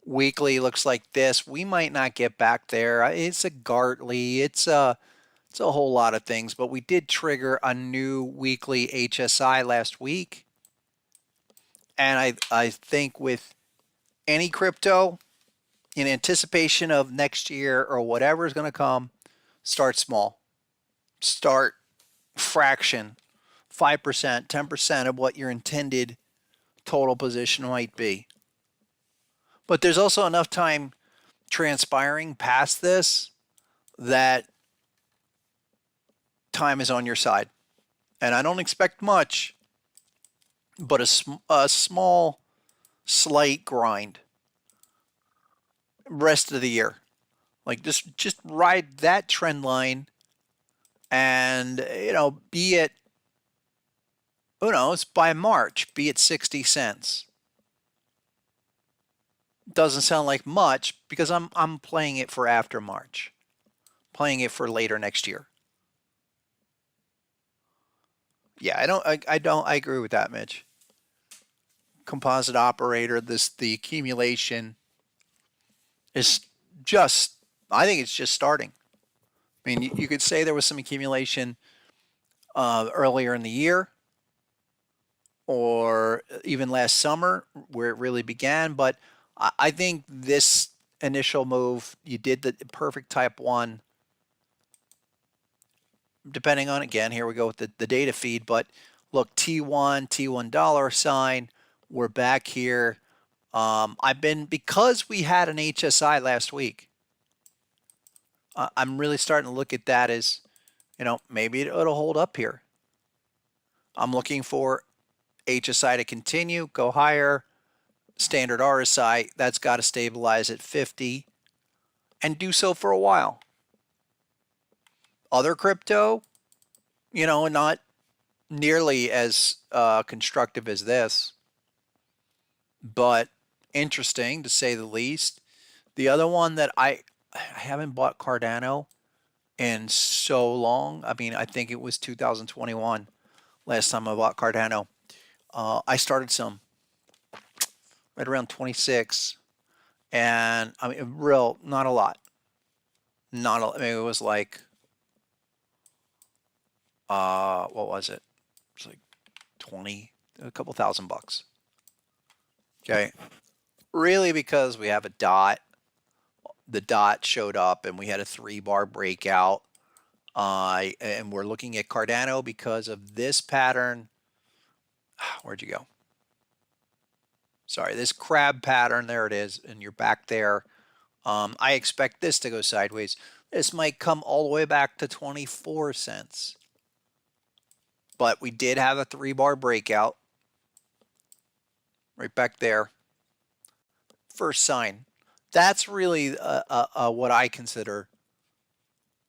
Weekly looks like this. We might not get back there. It's a Gartley. It's a whole lot of things, but we did trigger a new weekly HSI last week. And I think with any crypto, in anticipation of next year or whatever is going to come, start small. Start fraction, 5%, 10% of what your intended total position might be. But there's also enough time transpiring past this that time is on your side. And I don't expect much, but a small, slight grind rest of the year. Like just ride that trend line, and be it, who knows, by March, be it 60 cents. Doesn't sound like much because I'm playing it for after March, playing it for later next year. Yeah, I agree with that, Mitch. Composite operator, the accumulation is just, I think it's just starting. I mean, you could say there was some accumulation earlier in the year or even last summer where it really began, but I think this initial move, you did the perfect type 1, depending on, again, here we go with the data feed, but look, T1 dollar sign, we're back here. Because we had an HSI last week, I'm really starting to look at that as, maybe it'll hold up here. I'm looking for HSI to continue, go higher. Standard RSI, that's got to stabilize at 50 and do so for a while. Other crypto, not nearly as constructive as this, but interesting to say the least. The other one that I haven't bought Cardano in so long. I mean, I think it was 2021 last time I bought Cardano. I started some right around 26, and I mean, not a lot. I mean, it was like, what was it? It was like 20, a couple $1,000. Okay, really, because we have a dot. The dot showed up, and we had a 3-bar breakout. And we're looking at Cardano because of this pattern. Where'd you go? Sorry, this crab pattern, there it is, and you're back there. I expect this to go sideways. This might come all the way back to 24 cents. But we did have a 3-bar breakout. Right back there. First sign. That's really what I consider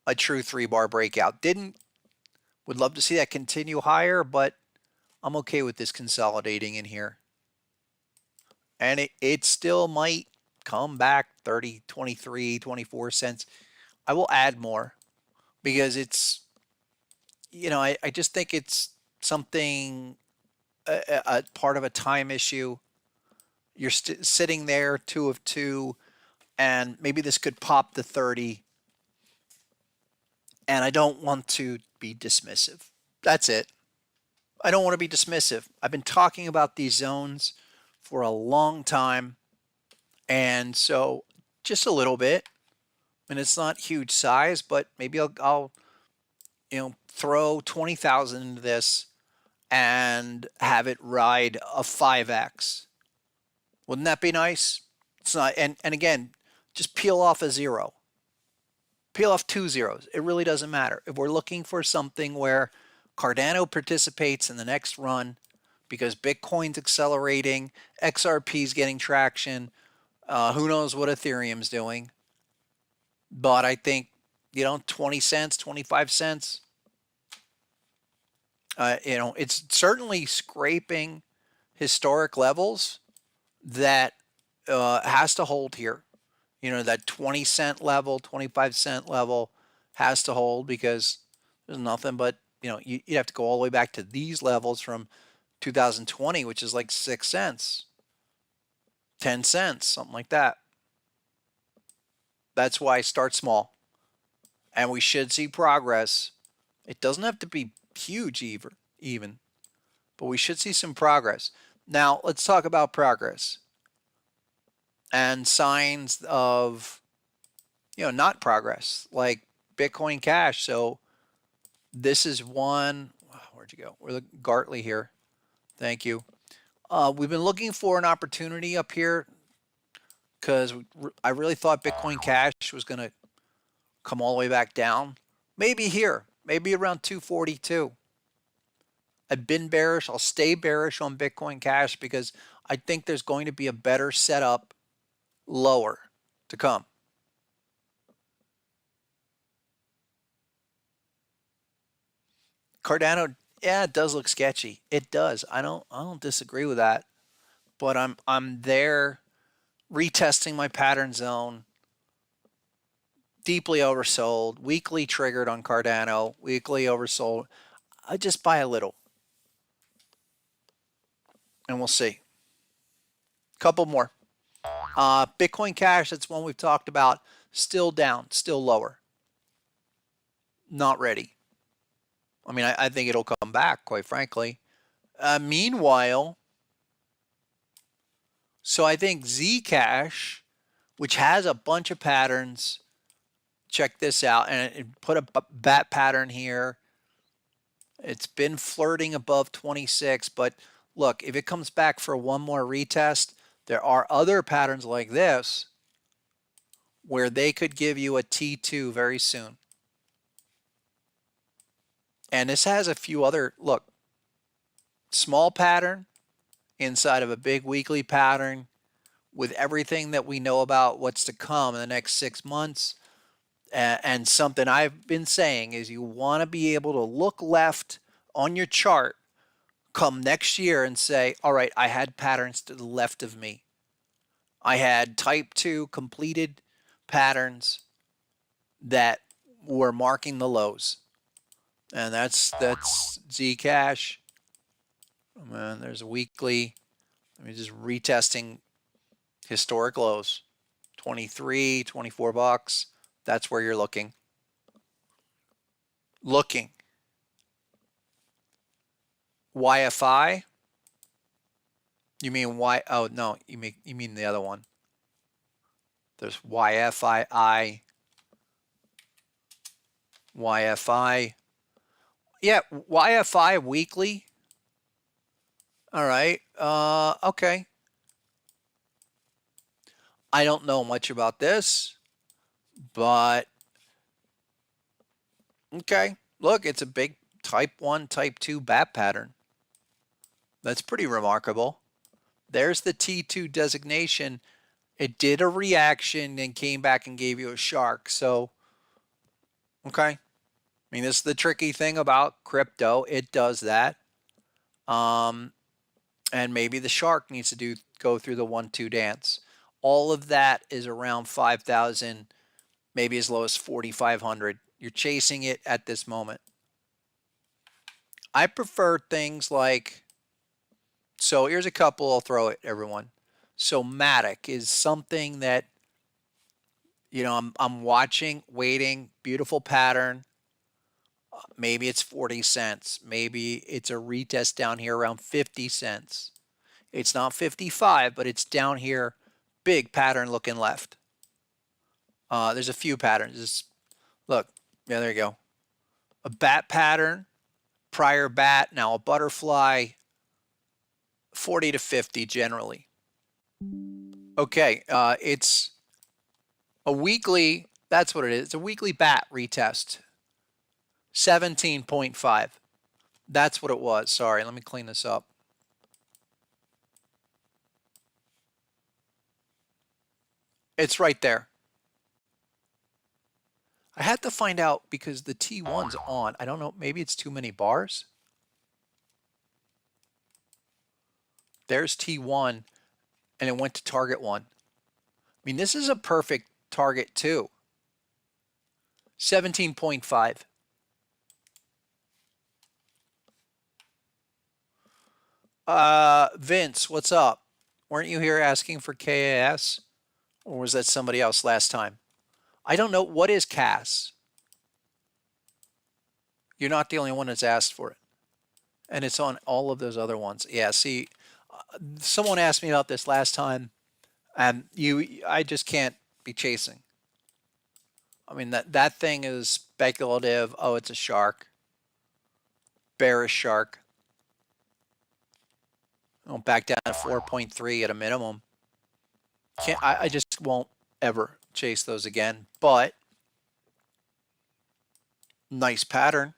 a true 3-bar breakout. Would love to see that continue higher, but I'm okay with this consolidating in here. And it still might come back 30, 23, 24 cents. I will add more because it's, I just think it's something, a part of a time issue. You're sitting there 2 of 2, and maybe this could pop the 30. And I don't want to be dismissive. That's it. I don't want to be dismissive. I've been talking about these zones for a long time. And so just a little bit. and it's not huge size, but maybe I'll throw 20,000 into this and have it ride a 5x. Wouldn't that be nice? It's not, and again, just peel off a zero, peel off two zeros. It really doesn't matter. If we're looking for something where Cardano participates in the next run because Bitcoin's accelerating, XRP's getting traction, who knows what Ethereum's doing. But I think, 20 cents, 25 cents, it's certainly scraping historic levels that has to hold here. That 20-cent level, 25-cent level has to hold because there's nothing but, you'd have to go all the way back to these levels from 2020, which is like 6 cents, 10 cents, something like that. That's why start small. And we should see progress. It doesn't have to be huge even, but we should see some progress. Now, let's talk about progress and signs of, not progress, like Bitcoin Cash. So this is one. Where'd you go? We're the Gartley here. Thank you. We've been looking for an opportunity up here because I really thought Bitcoin Cash was going to come all the way back down. Maybe here, maybe around 242. I've been bearish. I'll stay bearish on Bitcoin Cash because I think there's going to be a better setup lower to come. Cardano, yeah, it does look sketchy. It does. I don't disagree with that. But I'm there retesting my pattern zone. Deeply oversold, weekly triggered on Cardano, weekly oversold. I just buy a little. And we'll see. Couple more. Bitcoin Cash, that's one we've talked about. Still down, still lower. Not ready. I mean, I think it'll come back, quite frankly. Meanwhile, so I think Zcash, which has a bunch of patterns, check this out, and it put a bat pattern here. It's been flirting above 26, but look, if it comes back for one more retest, there are other patterns like this where they could give you a T2 very soon. And this has a few other, look, small pattern inside of a big weekly pattern with everything that we know about what's to come in the next 6 months. And something I've been saying is you want to be able to look left on your chart come next year and say, all right, I had patterns to the left of me. I had type 2 completed patterns that were marking the lows. And that's Zcash. Oh man, there's a weekly. Let me just retesting historic lows. 23, 24 bucks. That's where you're looking. YFI? You mean Y? Oh no, you mean the other one. There's YFI. YFI. Yeah, YFI weekly. All right. Okay. I don't know much about this, but okay. Look, it's a big type 1, type 2 bat pattern. That's pretty remarkable. There's the T2 designation. It did a reaction and came back and gave you a shark. So, okay. I mean, this is the tricky thing about crypto. It does that. And maybe the shark needs to go through the 1-2 dance. All of that is around 5,000, maybe as low as 4,500. You're chasing it at this moment. I prefer things like, so here's a couple I'll throw at everyone. So Matic is something that, I'm watching, waiting, beautiful pattern. Maybe it's 40 cents. Maybe it's a retest down here around 50 cents. It's not 55, but it's down here, big pattern looking left. There's a few patterns. Look, yeah, there you go. A bat pattern, prior bat, now a butterfly, 40 to 50 generally. Okay, it's a weekly, that's what it is. It's a weekly bat retest, 17.5. That's what it was. Sorry, let me clean this up. It's right there. I had to find out because the T1's on. I don't know, maybe it's too many bars. There's T1 and it went to target 1. I mean, this is a perfect target too. 17.5. Vince, what's up? Weren't you here asking for KAS? Or was that somebody else last time? I don't know. What is CAS? You're not the only one that's asked for it. And it's on all of those other ones. Yeah, see, someone asked me about this last time, and I just can't be chasing. I mean, that thing is speculative. Oh, it's a shark. Bearish shark. Oh, back down to 4.3 at a minimum. I just won't ever chase those again. But nice pattern.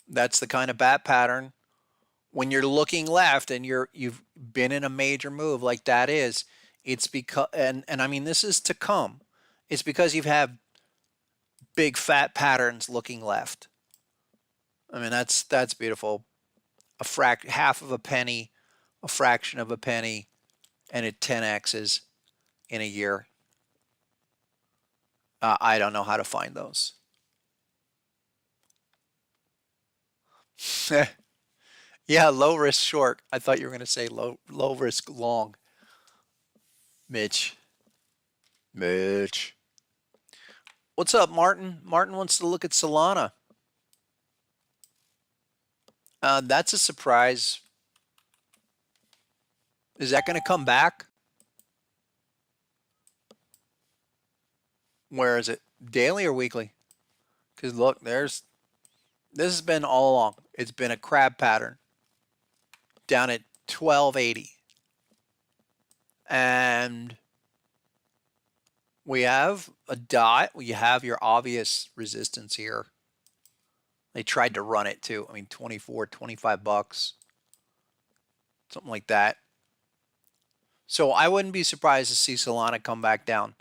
That's the kind of bat pattern. When you're looking left and you've been in a major move like that is, it's because and I mean this is to come. It's because you've had big fat patterns looking left. I mean that's beautiful. Half of a penny, a fraction of a penny, and it 10x's in a year. I don't know how to find those. Yeah, low risk short. I thought you were going to say low risk long. Mitch. What's up, Martin? Martin wants to look at Solana. That's a surprise. Is that going to come back? Where is it? Daily or weekly? Because look, this has been all along. It's been a crab pattern down at 1280. And we have a dot. You have your obvious resistance here. They tried to run it too. I mean, 24, 25 bucks. Something like that. So I wouldn't be surprised to see Solana come back down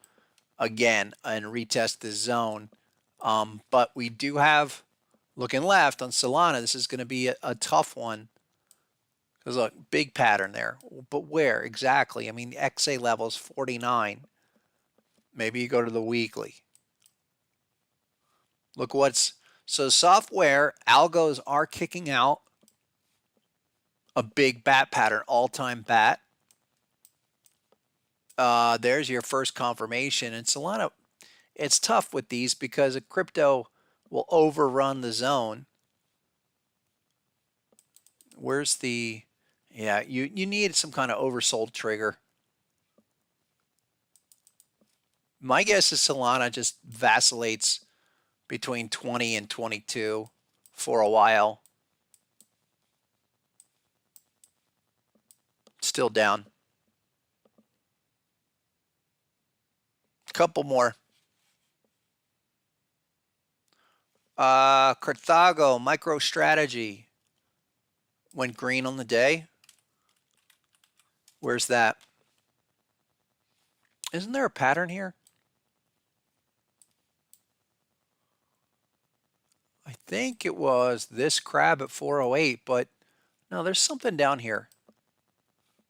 again and retest the zone. But we do have, looking left on Solana, this is going to be a tough one. Because look, big pattern there. But where exactly? I mean, XA level is 49. Maybe you go to the weekly. Look what's, so software, algos are kicking out a big bat pattern, all-time bat. There's your first confirmation. And Solana, it's tough with these because a crypto will overrun the zone. Where's the, yeah, you need some kind of oversold trigger. My guess is Solana just vacillates between 20 and 22 for a while. Still down. Couple more. Carthago, MicroStrategy. Went green on the day. Where's that? Isn't there a pattern here? I think it was this crab at 408, but no, there's something down here.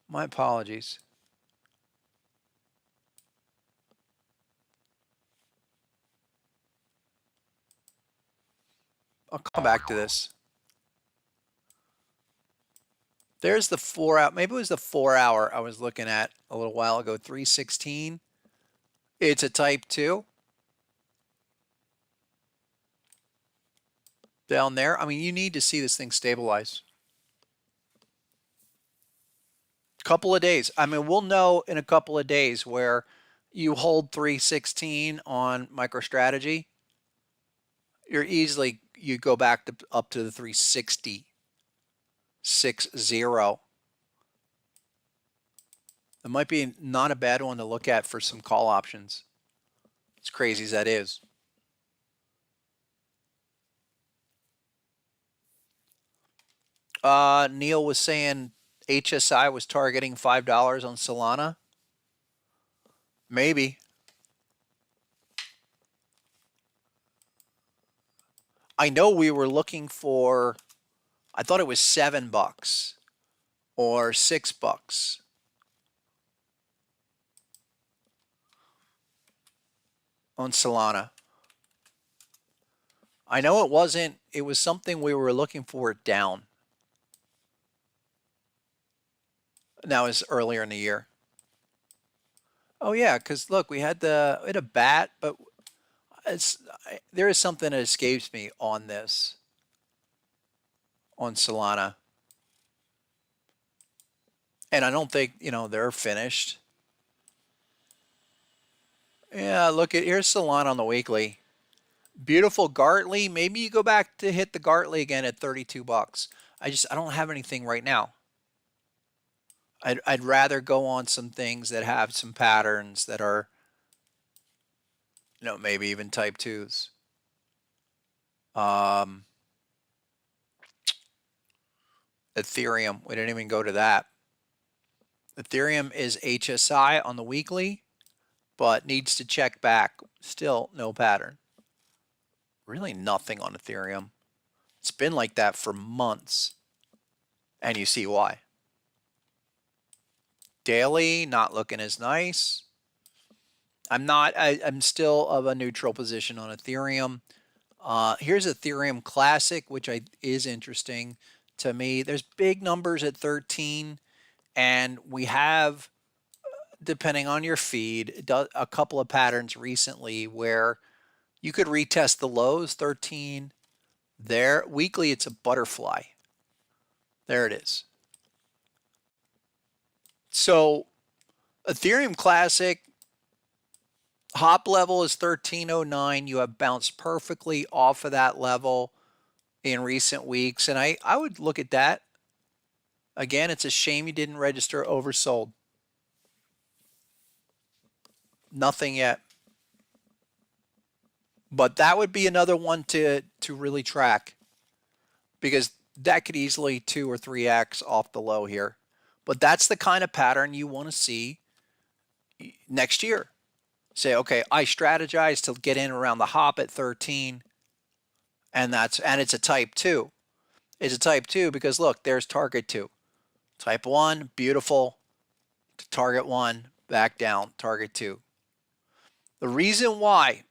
My apologies. I'll come back to this. There's the 4 hour, maybe it was the 4 hour I was looking at a little while ago, 316. It's a type 2. Down there. I mean, you need to see this thing stabilize. Couple of days. I mean, we'll know in a couple of days where you hold 316 on MicroStrategy, you go back to up to the 360 60. It might be not a bad one to look at for some call options. As crazy as that is. Neil was saying HSI was targeting $5 on Solana. Maybe. I know we were looking for, I thought it was $7 or $6 on Solana. I know it wasn't, it was something we were looking for down. That was earlier in the year. Oh yeah, because look, we had a bat, but there is something that escapes me on this, on Solana. And I don't think, they're finished. Yeah, look at, here's Solana on the weekly. Beautiful Gartley. Maybe you go back to hit the Gartley again at $32. I don't have anything right now. I'd rather go on some things that have some patterns that are, maybe even type 2s. Ethereum, we didn't even go to that. Ethereum is HSI on the weekly, but needs to check back. Still no pattern. Really nothing on Ethereum. It's been like that for months. And you see why. Daily, not looking as nice. I'm still of a neutral position on Ethereum. Here's Ethereum Classic, which is interesting to me. There's big numbers at 13, and we have, depending on your feed, a couple of patterns recently where you could retest the lows, 13 there. Weekly, it's a butterfly. There it is. So Ethereum Classic, hop level is 1309. You have bounced perfectly off of that level in recent weeks. And I would look at that. Again, it's a shame you didn't register oversold. Nothing yet. But that would be another one to really track, because that could easily 2 or 3x off the low here. But that's the kind of pattern you want to see next year. Say, okay, I strategize to get in around the hop at 13, and it's a type 2. It's a type 2 because look, there's target 2. Type 1, beautiful. Target 1, back down, target 2. The reason why,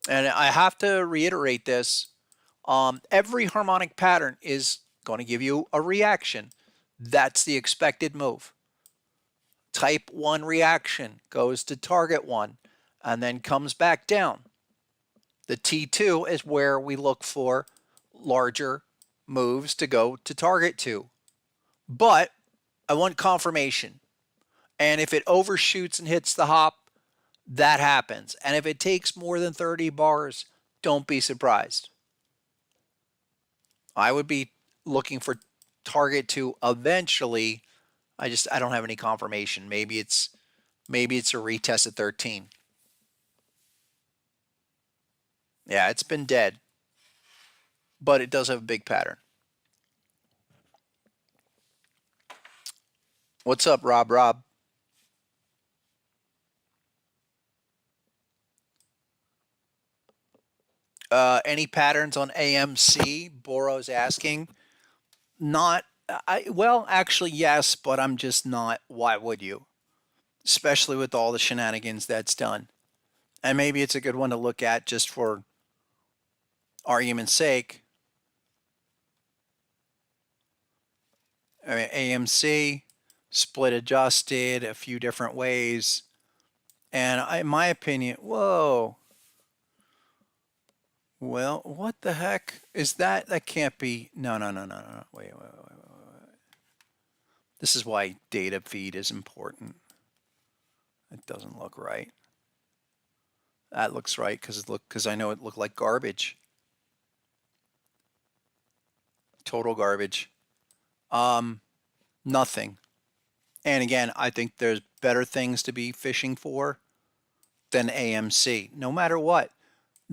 and I have to reiterate this, every harmonic pattern is going to give you a reaction. That's the expected move. Type 1 reaction goes to target 1 and then comes back down. The T2 is where we look for larger moves to go to target 2. But I want confirmation. And if it overshoots and hits the hop, that happens. And if it takes more than 30 bars, don't be surprised. I would be looking for target 2 eventually. I don't have any confirmation. Maybe it's a retest at 13. Yeah, it's been dead. But it does have a big pattern. What's up, Rob? Any patterns on AMC? Boro's asking. Well, actually, yes, but I'm just not. Why would you? Especially with all the shenanigans that's done. And maybe it's a good one to look at just for argument's sake. I mean, AMC, split adjusted a few different ways. And in my opinion, whoa. Well, what the heck is that? That can't be. No. Wait. This is why data feed is important. It doesn't look right. That looks right because I know it looked like garbage. Total garbage. Um, Nothing. And again, I think there's better things to be fishing for than AMC, no matter what.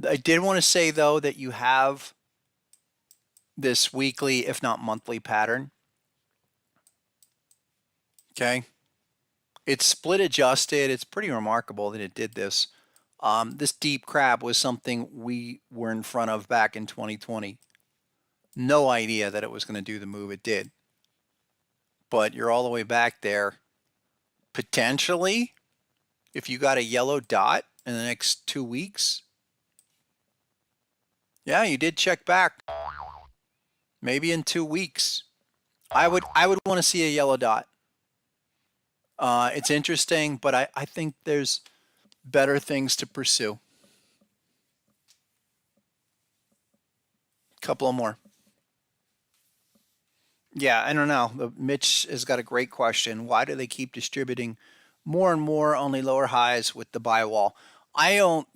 I did want to say though that you have this weekly, if not monthly pattern. Okay. It's split adjusted. It's pretty remarkable that it did this. This deep crab was something we were in front of back in 2020. No idea that it was going to do the move it did. But you're all the way back there. Potentially, if you got a yellow dot in the next 2 weeks, yeah, you did check back. Maybe in 2 weeks. I would want to see a yellow dot. It's interesting, but I think there's better things to pursue. Couple of more. Yeah, I don't know. Mitch has got a great question. Why do they keep distributing more and more only lower highs with the buy wall? I don't,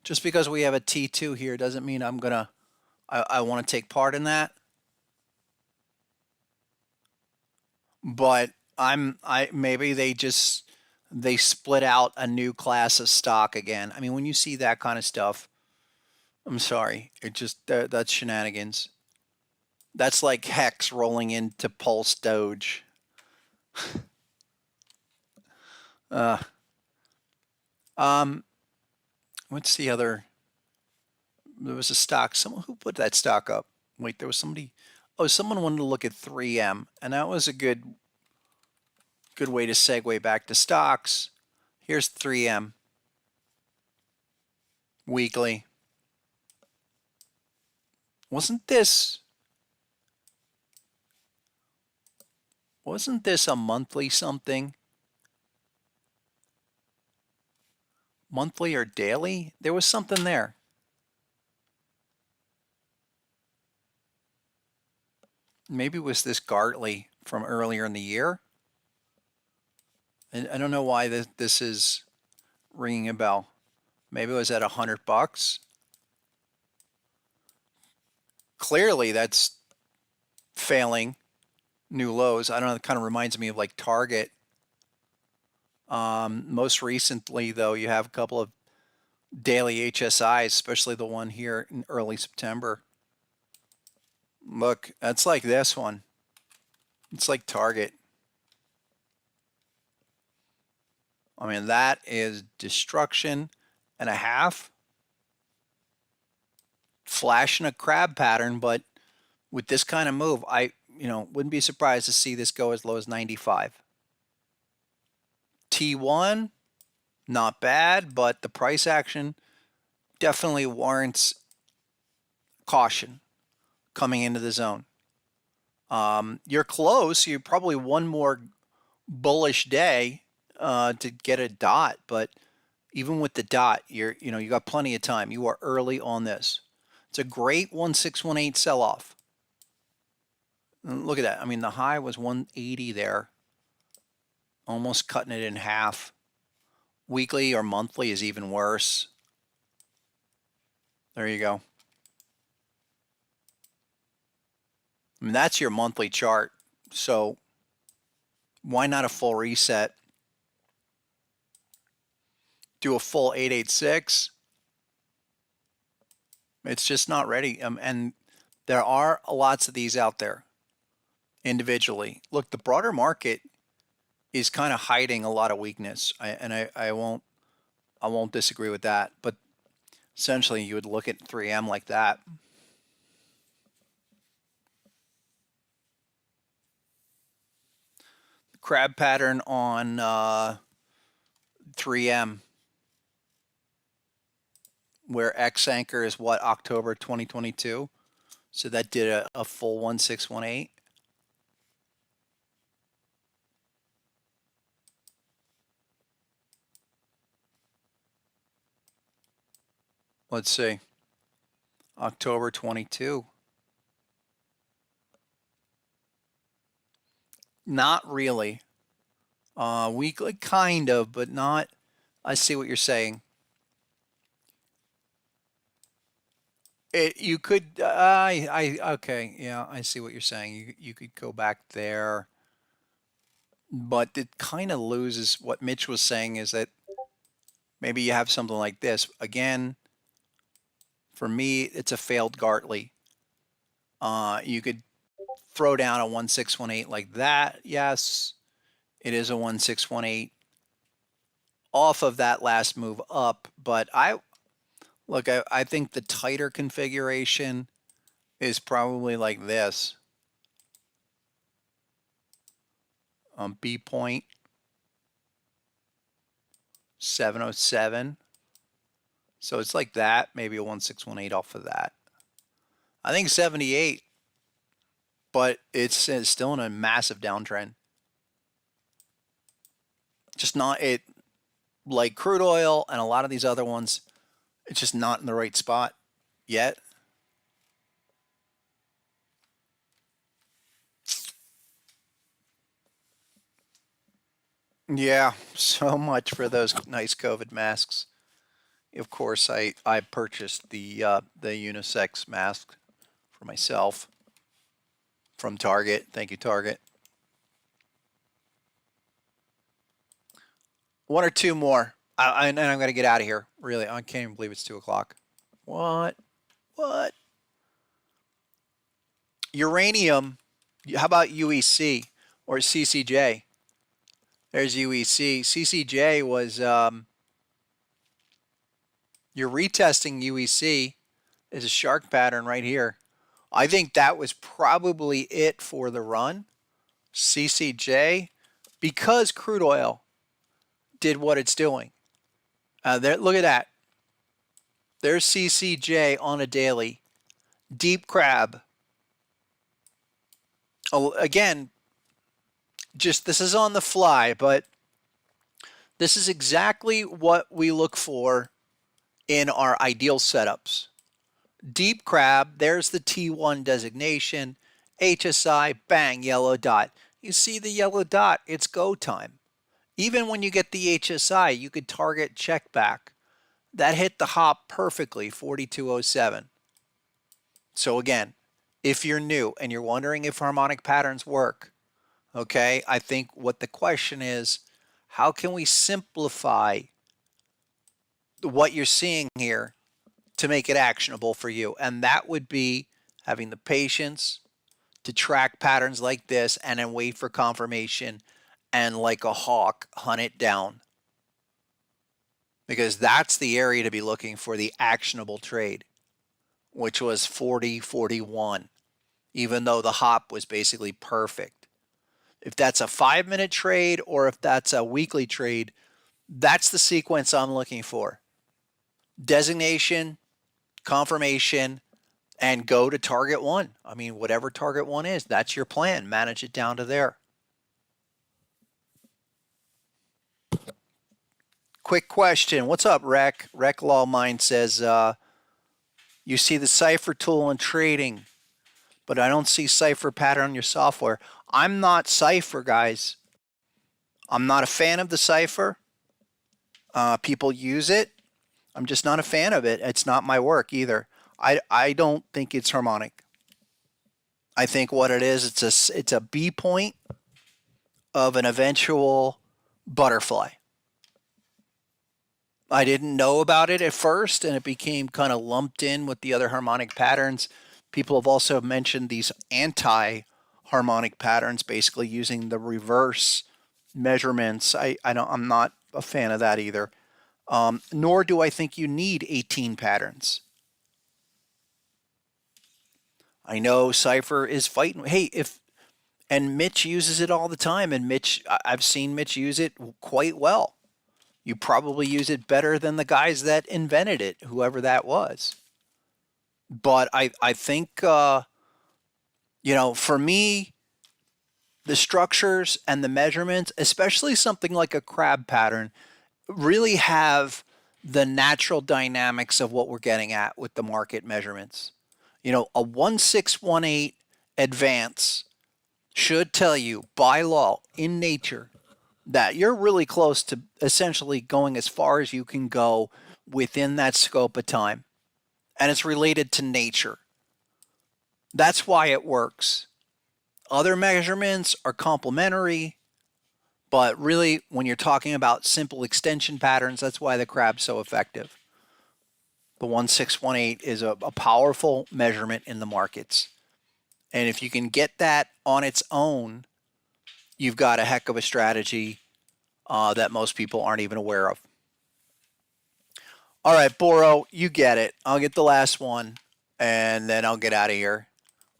just because we have a T2 here doesn't mean I want to take part in that. But maybe they split out a new class of stock again. I mean, when you see that kind of stuff, I'm sorry, that's shenanigans. That's like Hex rolling into Pulse Doge. Uh, um, what's the other? There was a stock. Someone who put that stock up. Wait, there was somebody. Oh, someone wanted to look at 3M, and that was a good way to segue back to stocks. Here's 3M weekly. Wasn't this a monthly something? Monthly or daily? There was something there. Maybe it was this Gartley from earlier in the year. I don't know why this is ringing a bell. Maybe it was at $100. Clearly, that's failing new lows. I don't know. It kind of reminds me of like Target. Most recently, though, you have a couple of daily HSIs, especially the one here in early September. Look, that's like this one. It's like Target. I mean, that is destruction and a half. Flashing a crab pattern, but with this kind of move, I wouldn't be surprised to see this go as low as 95. T1, not bad, but the price action definitely warrants caution coming into the zone. You're close. You're probably one more bullish day to get a dot, but even with the dot, you got plenty of time. You are early on this. It's a great 1618 sell-off. Look at that. I mean, the high was 180 there, almost cutting it in half. Weekly or monthly is even worse. There you go. I mean, that's your monthly chart. So why not a full reset? Do a full 886. It's just not ready. And there are lots of these out there individually. Look, the broader market is kind of hiding a lot of weakness. I won't disagree with that. But essentially, you would look at 3M like that. Crab pattern on 3M, where X anchor is what, October 2022. So that did a full 1618. Let's see. October 22. Not really. Weekly, kind of, but not. I see what you're saying. You could, okay, yeah, I see what you're saying. You could go back there, but it kind of loses what Mitch was saying is that maybe you have something like this. Again, for me, it's a failed Gartley. You could throw down a 1618 like that. Yes, it is a 1618 off of that last move up, but I think the tighter configuration is probably like this. B point 707. So it's like that, maybe a 1618 off of that. I think 78, but it's still in a massive downtrend. Just not it like crude oil and a lot of these other ones. It's just not in the right spot yet. Yeah, so much for those nice COVID masks. Of course, I purchased the unisex mask for myself from Target. Thank you, Target. One or two more, and I'm gonna get out of here. Really, I can't even believe it's 2 o'clock. What? What? Uranium. How about UEC or CCJ? There's UEC. CCJ was you're retesting UEC is a shark pattern right here. I think that was probably it for the run. CCJ, because crude oil did what it's doing. There, look at that. There's CCJ on a daily. Deep crab. Oh, again, just this is on the fly, but this is exactly what we look for in our ideal setups. Deep crab, there's the T1 designation. HSI, bang, yellow dot. You see the yellow dot, it's go time. Even when you get the HSI, you could target check back. That hit the hop perfectly, 4207. So again, if you're new and you're wondering if harmonic patterns work, okay, I think what the question is, how can we simplify what you're seeing here to make it actionable for you? And that would be having the patience to track patterns like this and then wait for confirmation and like a hawk hunt it down. Because that's the area to be looking for the actionable trade, which was 40.41, even though the hop was basically perfect. If that's a 5-minute trade or if that's a weekly trade, that's the sequence I'm looking for. Designation, confirmation, and go to target one. I mean, whatever target one is, that's your plan. Manage it down to there. Quick question. What's up, Rec? Rec Law Mind says, you see the cipher tool in trading, but I don't see cipher pattern on your software. I'm not cipher, guys. I'm not a fan of the cipher. People use it. I'm just not a fan of it. It's not my work either. I don't think it's harmonic. I think what it is, it's a B point of an eventual butterfly. I didn't know about it at first, and it became kind of lumped in with the other harmonic patterns. People have also mentioned these anti-harmonic patterns, basically using the reverse measurements. I'm not a fan of that either. Nor do I think you need 18 patterns. I know Cypher is fighting. Hey, and Mitch uses it all the time, and I've seen Mitch use it quite well. You probably use it better than the guys that invented it, whoever that was. But I think, for me, the structures and the measurements, especially something like a crab pattern, really have the natural dynamics of what we're getting at with the market measurements. A 1618 advance should tell you by law in nature that you're really close to essentially going as far as you can go within that scope of time. And it's related to nature. That's why it works. Other measurements are complementary, but really, when you're talking about simple extension patterns, that's why the crab's so effective. The 1618 is a powerful measurement in the markets. And if you can get that on its own, you've got a heck of a strategy that most people aren't even aware of. All right, Boro, you get it. I'll get the last one, and then I'll get out of here.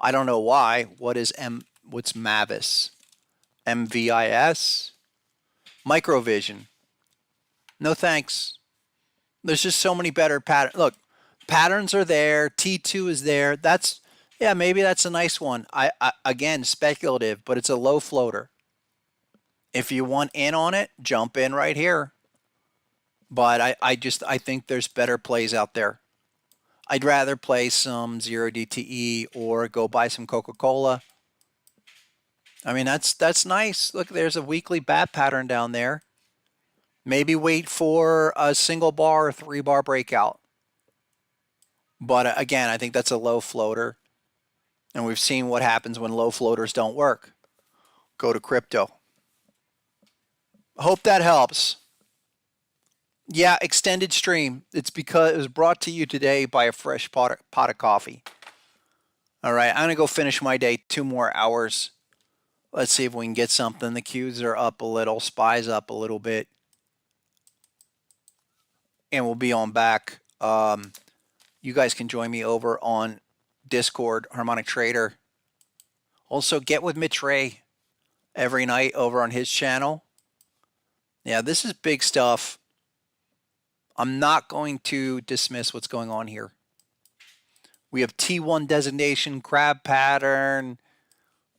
I don't know why. What's Mavis? MVIS? Microvision. No thanks. There's just so many better patterns. Look, patterns are there. T2 is there. Maybe that's a nice one. Again, speculative, but it's a low floater. If you want in on it, jump in right here. But I think there's better plays out there. I'd rather play some 0DTE or go buy some Coca-Cola. I mean, that's nice. Look, there's a weekly bat pattern down there. Maybe wait for a single bar or 3-bar breakout. But again, I think that's a low floater. And we've seen what happens when low floaters don't work. Go to crypto. Hope that helps. Yeah, extended stream. It's because it was brought to you today by a fresh pot of coffee. All right, I'm going to go finish my day. 2 more hours. Let's see if we can get something. The Qs are up a little. SPY's up a little bit. And we'll be on back. You guys can join me over on Discord, Harmonic Trader. Also, get with Mitch Ray every night over on his channel. Yeah, this is big stuff. I'm not going to dismiss what's going on here. We have T1 designation, crab pattern,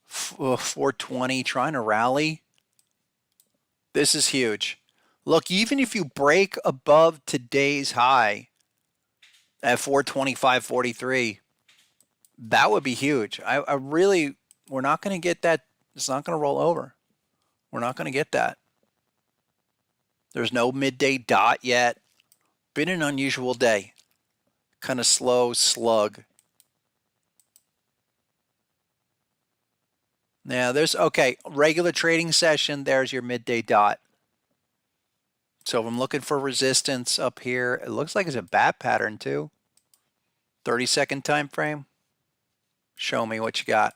420 trying to rally. This is huge. Look, even if you break above today's high at 425.43, that would be huge. I really, we're not going to get that. It's not going to roll over. We're not going to get that. There's no midday dot yet. Been an unusual day. Kind of slow slug. Now there's, okay, regular trading session. There's your midday dot. So if I'm looking for resistance up here, it looks like it's a bat pattern too. 30-second time frame. Show me what you got.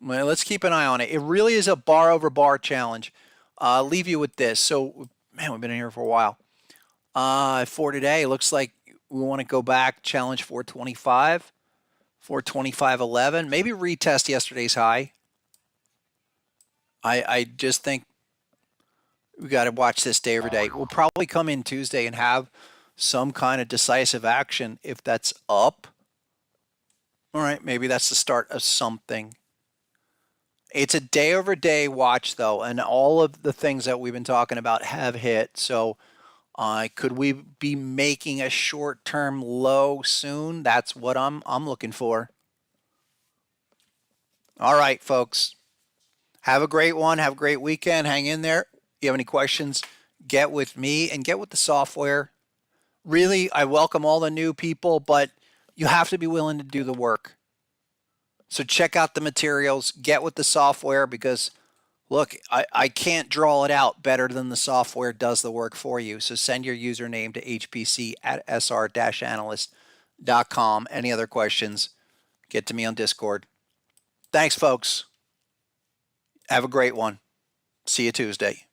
Well, let's keep an eye on it. It really is a bar over bar challenge. I'll leave you with this. So, man, we've been in here for a while. For today, it looks like we want to go back, challenge 425, 425.11. Maybe retest yesterday's high. I just think we got to watch this day every day. We'll probably come in Tuesday and have some kind of decisive action if that's up. All right, maybe that's the start of something. It's a day over day watch, though, and all of the things that we've been talking about have hit. So could we be making a short-term low soon? That's what I'm looking for. All right, folks. Have a great one. Have a great weekend. Hang in there. If you have any questions, get with me and get with the software. Really, I welcome all the new people, but you have to be willing to do the work. So check out the materials, get with the software, because look, I can't draw it out better than the software does the work for you. So send your username to hpc@sr-analyst.com. Any other questions, get to me on Discord. Thanks, folks. Have a great one. See you Tuesday.